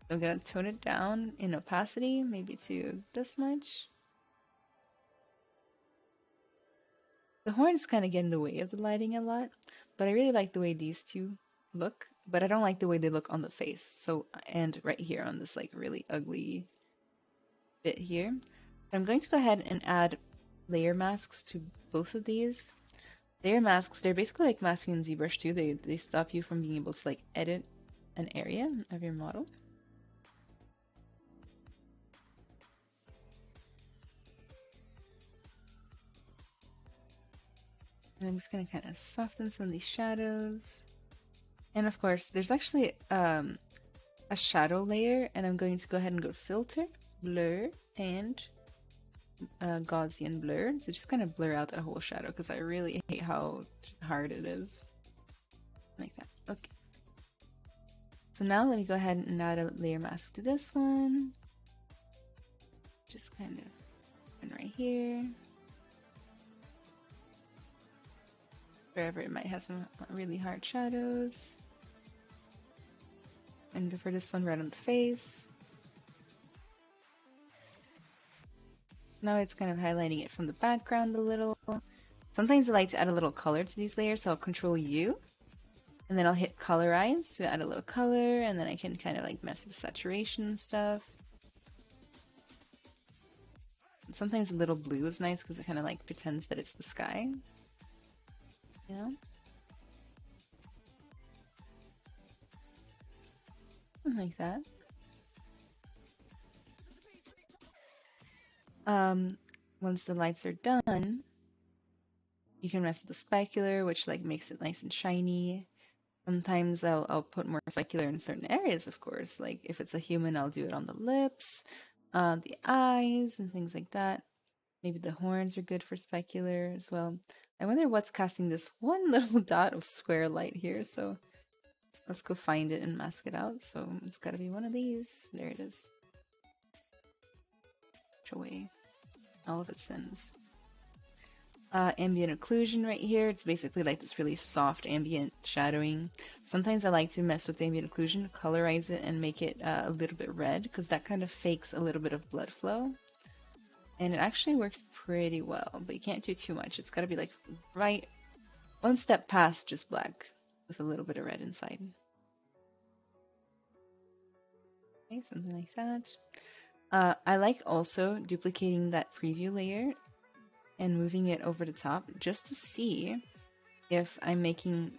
I'm going to tone it down in opacity, maybe to this much. The horns kind of get in the way of the lighting a lot, but I really like the way these two look, but I don't like the way they look on the face. So, and right here on this like really ugly bit here. I'm going to go ahead and add layer masks to both of these. Layer masks, they're basically like masking in ZBrush too. They stop you from being able to like edit an area of your model. And I'm just going to kind of soften some of these shadows. And of course, there's actually a shadow layer, and I'm going to go ahead and go filter, blur, and Gaussian blur. So just kind of blur out that whole shadow because I really hate how hard it is. Like that. Okay. So now let me go ahead and add a layer mask to this one. Just kind of and right here. Wherever it might have some really hard shadows. And for this one, right on the face. Now it's kind of highlighting it from the background a little. Sometimes I like to add a little color to these layers, so I'll control U. And then I'll hit colorize to add a little color, and then I can kind of like mess with saturation and stuff. Sometimes a little blue is nice because it kind of like pretends that it's the sky. You know? Like that. Once the lights are done, you can mess with the specular, which like makes it nice and shiny. Sometimes I'll put more specular in certain areas, of course. Like if it's a human, I'll do it on the lips, the eyes, and things like that. Maybe the horns are good for specular as well. I wonder what's casting this one little dot of square light here. So let's go find it and mask it out. So it's got to be one of these. There it is. Away all of its sins. ambient occlusion right here. It's basically like this really soft ambient shadowing. Sometimes I like to mess with the ambient occlusion, colorize it, and make it a little bit red because that kind of fakes a little bit of blood flow. And it actually works pretty well, but you can't do too much. It's got to be like right one step past just black with a little bit of red inside. Okay, something like that. I like also duplicating that preview layer and moving it over the top just to see if I'm making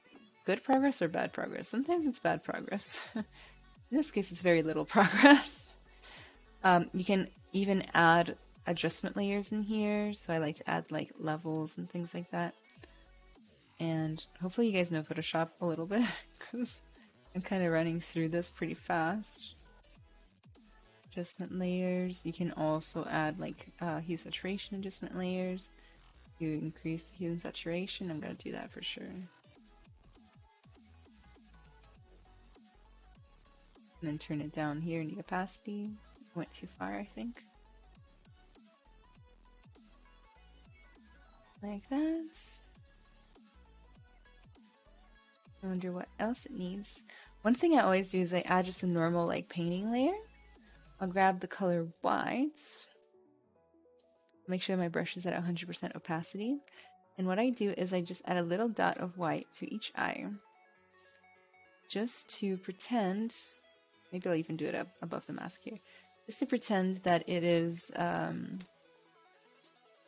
good progress or bad progress. Sometimes it's bad progress. In this case, it's very little progress. You can even add adjustment layers in here. So I like to add like levels and things like that. And hopefully you guys know Photoshop a little bit because I'm kind of running through this pretty fast. Adjustment layers. You can also add like hue saturation adjustment layers. You increase the hue and saturation. I'm going to do that for sure. And then turn it down here in the opacity. Went too far, I think. Like that. I wonder what else it needs. One thing I always do is I add just a normal like painting layer. I'll grab the color white. Make sure my brush is at 100% opacity. And what I do is I just add a little dot of white to each eye. Just to pretend, maybe I'll even do it up above the mask here. Just to pretend that it is a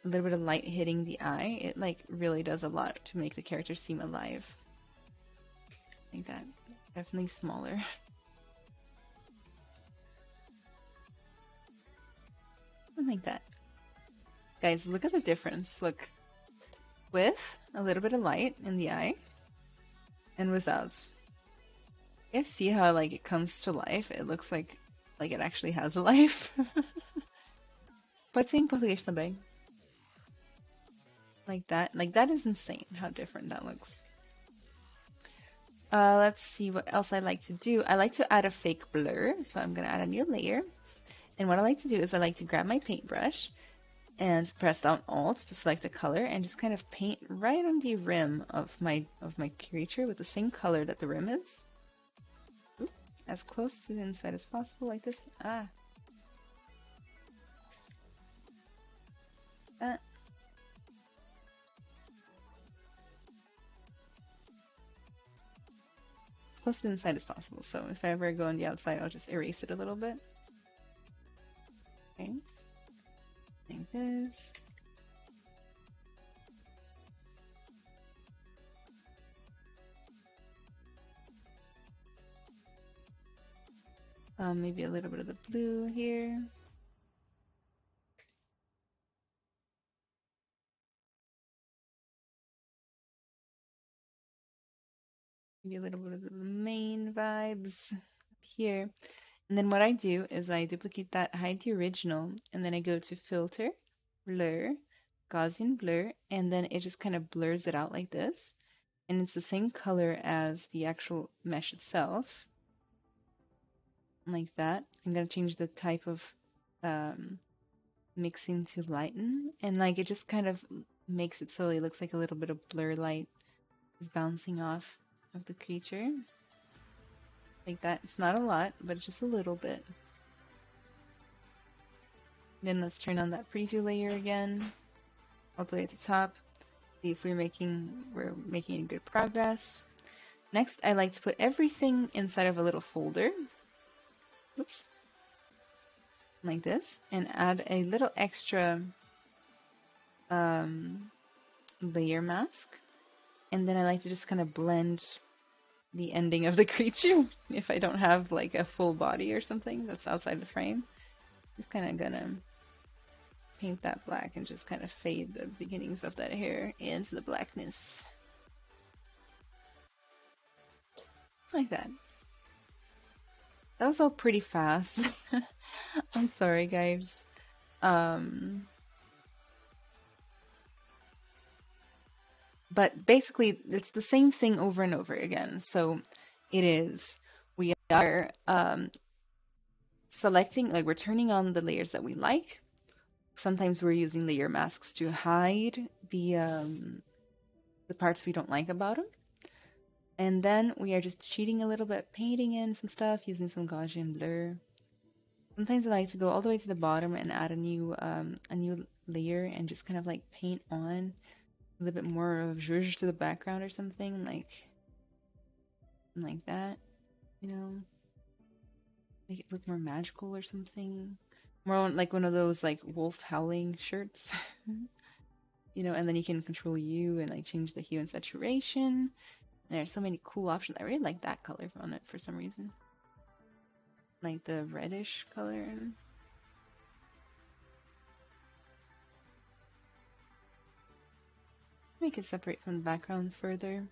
little bit of light hitting the eye. It like really does a lot to make the character seem alive. Like that. Definitely smaller. Like that. Guys, look at the difference. Look. With a little bit of light in the eye and without. You guys see how like it comes to life? It looks like it actually has a life. Pode ser em português também. Like that. Like that is insane how different that looks. Let's see what else I like to do. I like to add a fake blur. So I'm going to add a new layer. And what I like to do is I like to grab my paintbrush and press down Alt to select a color and just kind of paint right on the rim of my creature with the same color that the rim is. Oop, as close to the inside as possible, like this. That. As close to the inside as possible. So if I ever go on the outside, I'll just erase it a little bit. Okay. Like this. Maybe a little bit of the blue here. Maybe a little bit of the main vibes up here. And then what I do is I duplicate that, hide the original, and then I go to Filter, Blur, Gaussian Blur, and then it just kind of blurs it out like this. And it's the same color as the actual mesh itself. Like that. I'm going to change the type of mixing to lighten. And like it just kind of makes it so it looks like a little bit of blur light is bouncing off of the creature. Like that. It's not a lot, but it's just a little bit. Then let's turn on that preview layer again, all the way at the top. See if we're making good progress. Next, I like to put everything inside of a little folder. Oops. Like this, and add a little extra layer mask. And then I like to just kind of blend the ending of the creature if I don't have like a full body or something that's outside the frame. Just kind of gonna paint that black and just kind of fade the beginnings of that hair into the blackness. Like that. That was all pretty fast. I'm sorry, guys. But basically, it's the same thing over and over again. So it is, we are selecting, like we're turning on the layers that we like. Sometimes we're using layer masks to hide the parts we don't like about them. And then we are just cheating a little bit, painting in some stuff, using some Gaussian blur. Sometimes I like to go all the way to the bottom and add a new layer and just kind of like paint on a little bit more of zhuzh to the background or something like that, you know, make it look more magical or something. More like one of those like wolf howling shirts, you know, and then you can control hue and like change the hue and saturation. And there's so many cool options. I really like that color on it for some reason. Like the reddish color. Make it separate from the background further.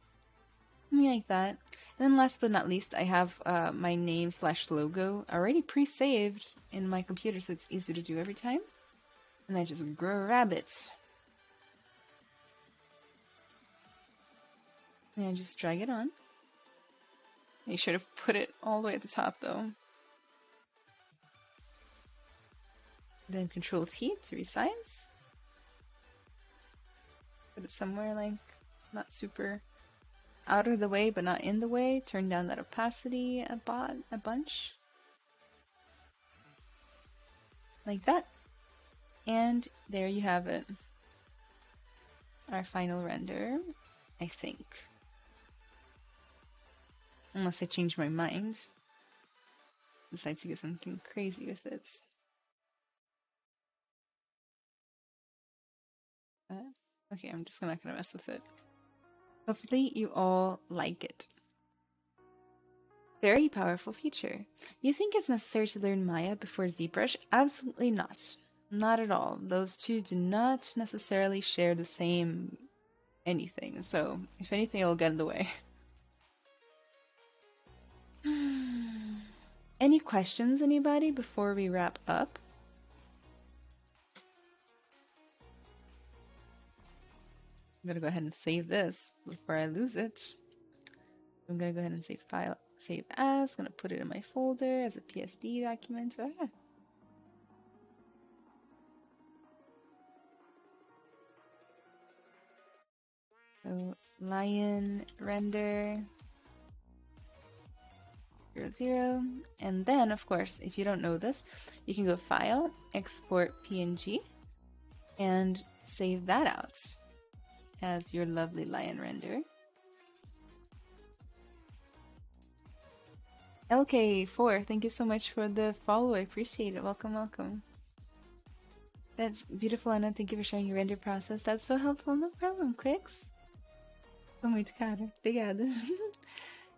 Something like that. And then last but not least, I have my name / logo already pre-saved in my computer, so it's easy to do every time. And I just grab it. And I just drag it on. Make sure to put it all the way at the top though. Then Control T to resize. Put it somewhere like not super out of the way, but not in the way. Turn down that opacity a bunch. Like that. And there you have it. Our final render, I think. Unless I change my mind. Decide to get something crazy with it. Okay, I'm just not gonna mess with it. Hopefully you all like it. Very powerful feature. You think it's necessary to learn Maya before Zbrush? Absolutely not. Not at all. Those two do not necessarily share the same anything, so if anything, it'll get in the way. Any questions, anybody, before we wrap up? I'm gonna go ahead and save this before I lose it. I'm gonna go ahead and save file, save as. Gonna put it in my folder as a PSD document. So lion render 00, and then of course, if you don't know this, you can go File, Export PNG, and save that out as your lovely lion render. LK4, thank you so much for the follow. I appreciate it. Welcome, welcome. That's beautiful, Anna. Thank you for sharing your render process. That's so helpful. No problem, Quicks. Muito cara. Obrigada.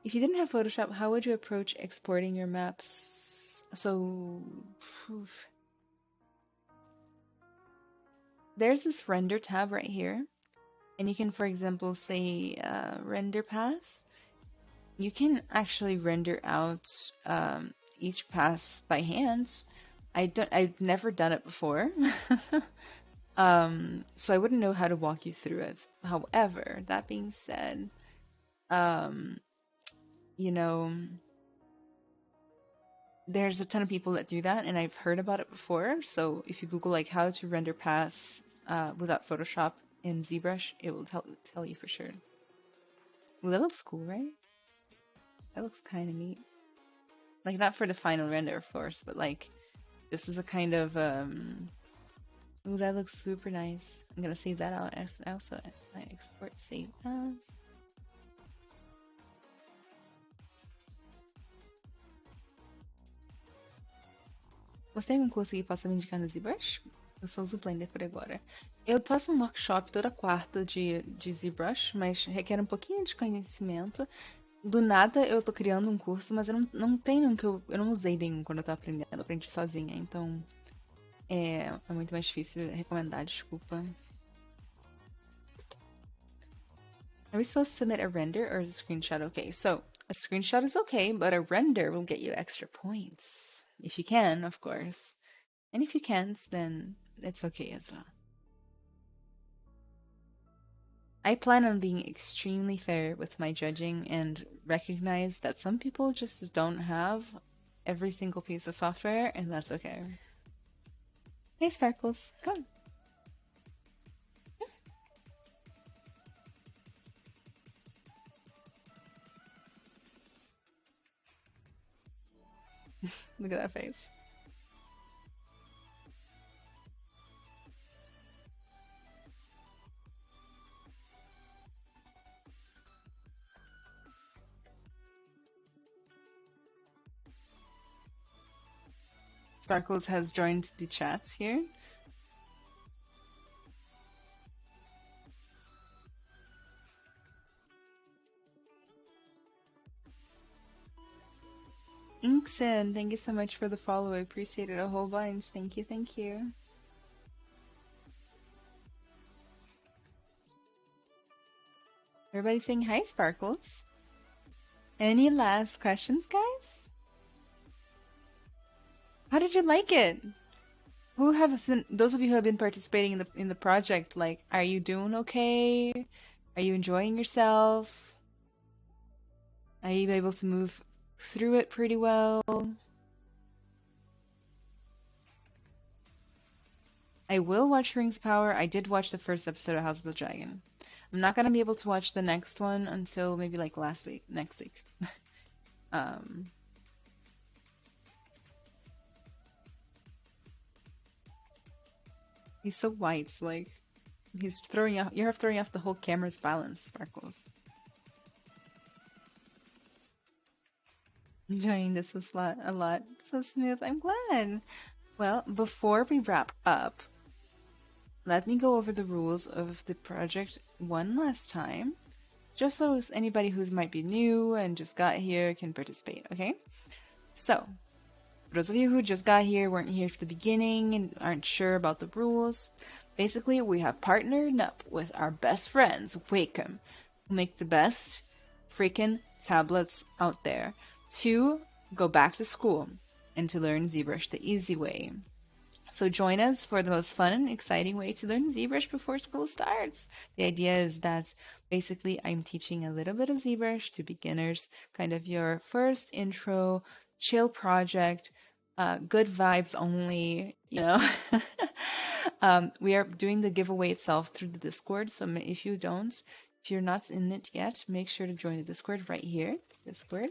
If you didn't have Photoshop, how would you approach exporting your maps? So, there's this render tab right here. And you can, for example, say render pass. You can actually render out each pass by hand. I've never done it before. So I wouldn't know how to walk you through it. However, that being said, you know, there's a ton of people that do that, and I've heard about it before. So if you Google like how to render pass without Photoshop in Zbrush, it will tell you for sure. Well, that looks cool, right? That looks kind of neat. Like, not for the final render, of course, but like, this is a kind of, ooh, that looks super nice. I'm gonna save that out as also as I export save as. Você tem um curso que possa me indicar no Zbrush? Eu só uso o Blender por agora. Eu faço um workshop toda quarta de Zbrush, mas requer um pouquinho de conhecimento. Do nada eu tô criando um curso, mas eu não tenho que eu não usei nenhum quando eu tava aprendendo, eu aprendi sozinha, então é muito mais difícil recomendar, desculpa. Are we supposed to submit a render or is a screenshot okay? So a screenshot is okay, but a render will get you extra points. If you can, of course. And if you can't, then it's okay as well. I plan on being extremely fair with my judging and recognize that some people just don't have every single piece of software, and that's okay. Hey, Sparkles, come. Look at that face. Sparkles has joined the chat here. Inkson, thank you so much for the follow. I appreciate it a whole bunch. Thank you, thank you. Everybody saying hi, Sparkles. Any last questions, guys? How did you like it? Who have been, those of you who have been participating in the project, like, are you doing okay? Are you enjoying yourself? Are you able to move through it pretty well? I will watch Rings of Power. I did watch the first episode of House of the Dragon. I'm not gonna be able to watch the next one until maybe like next week. He's so white, like he's throwing off. You're throwing off the whole camera's balance, Sparkles. Enjoying this a lot. So smooth. I'm glad. Well, before we wrap up, let me go over the rules of the project one last time, just so anybody who might be new and just got here can participate, okay? So, for those of you who just got here, weren't here for the beginning, and aren't sure about the rules, basically we have partnered up with our best friends, Wacom, who make the best freaking tablets out there, to go back to school and to learn ZBrush the easy way. So join us for the most fun and exciting way to learn ZBrush before school starts. The idea is that basically I'm teaching a little bit of ZBrush to beginners, kind of your first intro, chill project, good vibes only, you know. We are doing the giveaway itself through the Discord, so if you're not in it yet, make sure to join the Discord right here. Discord,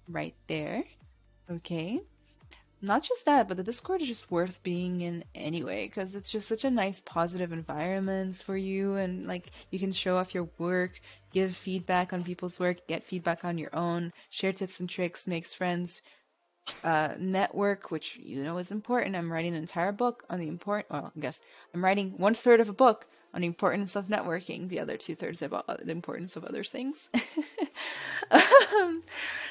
right there. Okay. Not just that, but the Discord is just worth being in anyway, because it's just such a nice, positive environment for you, and like you can show off your work, give feedback on people's work, get feedback on your own, share tips and tricks, makes friends, network, which you know is important. I'm writing an entire book on the I guess I'm writing 1/3 of a book on the importance of networking, the other 2/3 about the importance of other things.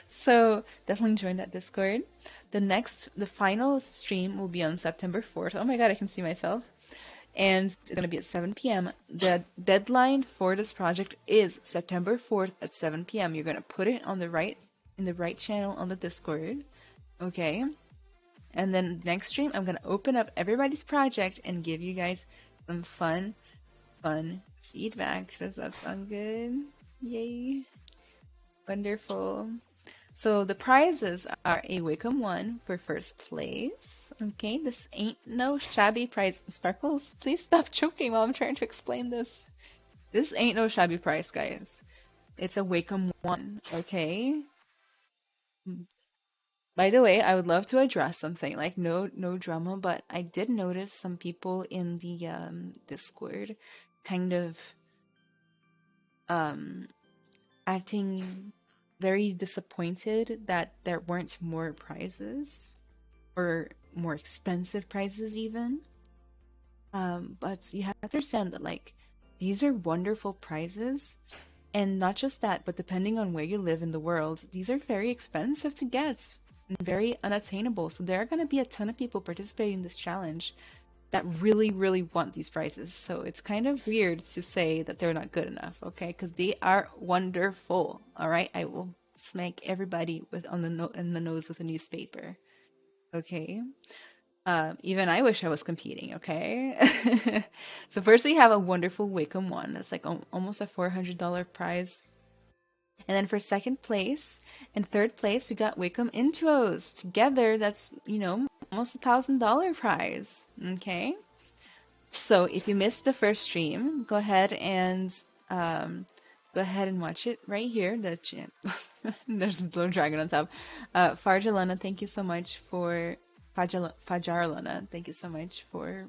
So definitely join that Discord. The final stream will be on September 4th. Oh my god, I can see myself. And it's going to be at 7 p.m. The deadline for this project is September 4th at 7 p.m. You're going to put it on in the right channel on the Discord. Okay? And then next stream, I'm going to open up everybody's project and give you guys some fun feedback. Does that sound good? Yay. Wonderful. So the prizes are a Wacom 1 for first place. Okay, this ain't no shabby prize. Sparkles, please stop choking while I'm trying to explain this. This ain't no shabby price, guys. It's a Wacom 1, okay? By the way, I would love to address something, like no drama, but I did notice some people in the Discord kind of acting very disappointed that there weren't more prizes or more expensive prizes even. But you have to understand that like these are wonderful prizes, and not just that, but depending on where you live in the world, these are very expensive to get and very unattainable. So there are going to be a ton of people participating in this challenge that really, really want these prizes. So it's kind of weird to say that they're not good enough, okay? Because they are wonderful, all right? I will smack everybody in the nose with a newspaper, okay? Even I wish I was competing, okay? So first we have a wonderful Wacom 1. That's like almost a $400 prize. And then for second place and third place, we got Wacom Intros. Together, that's, you know, almost $1,000 prize. Okay. So if you missed the first stream, go ahead and go ahead and watch it right here. There's a little dragon on top. Farjalana, thank you so much for Fajarlana. Thank you so much for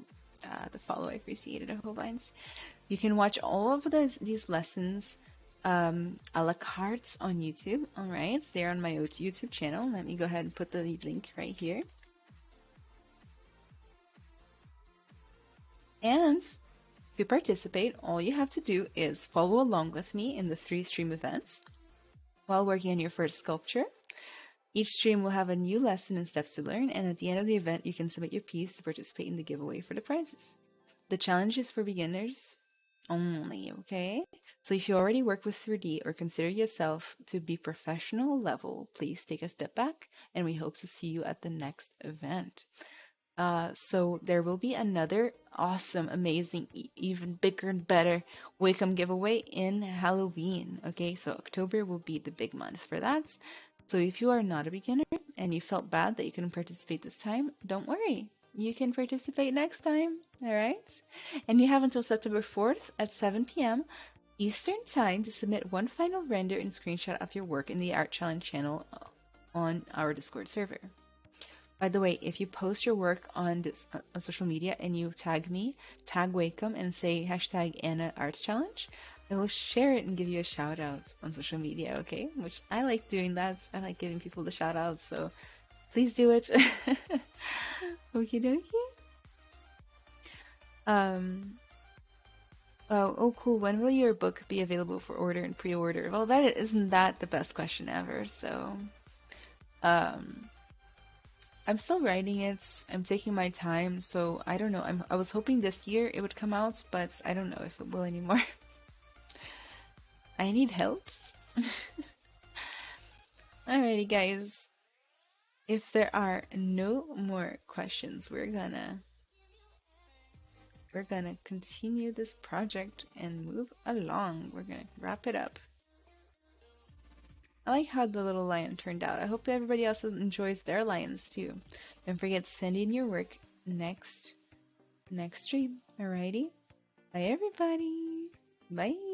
the follow. I appreciate it a whole bunch. You can watch all of these lessons a la carte on YouTube. All right, they're on my YouTube channel. Let me go ahead and put the link right here. And to participate, all you have to do is follow along with me in the 3 stream events while working on your first sculpture. Each stream will have a new lesson and steps to learn, and at the end of the event, you can submit your piece to participate in the giveaway for the prizes. The challenge is for beginners only, okay? So if you already work with 3D or consider yourself to be professional level, please take a step back, and we hope to see you at the next event. So there will be another awesome, amazing, even bigger and better Wacom giveaway in Halloween. Okay, so October will be the big month for that. So if you are not a beginner and you felt bad that you couldn't participate this time, don't worry. You can participate next time, all right? And you have until September 4th at 7 p.m. Eastern Time to submit one final render and screenshot of your work in the Art Challenge channel on our Discord server. By the way, if you post your work on social media and you tag me, tag Wacom and say #AnnaArtsChallenge, I will share it and give you a shout out on social media, okay? Which I like doing that. I like giving people the shout outs, so please do it. Okie dokie. Oh, cool. When will your book be available for order and pre-order? Well, isn't that the best question ever? So, I'm still writing it. I'm taking my time, so I don't know. I was hoping this year it would come out, but I don't know if it will anymore. I need help. Alrighty, guys. If there are no more questions, we're gonna continue this project and move along. We're gonna wrap it up. I like how the little lion turned out. I hope everybody else enjoys their lions too. Don't forget to send in your work next stream. Alrighty. Bye everybody. Bye.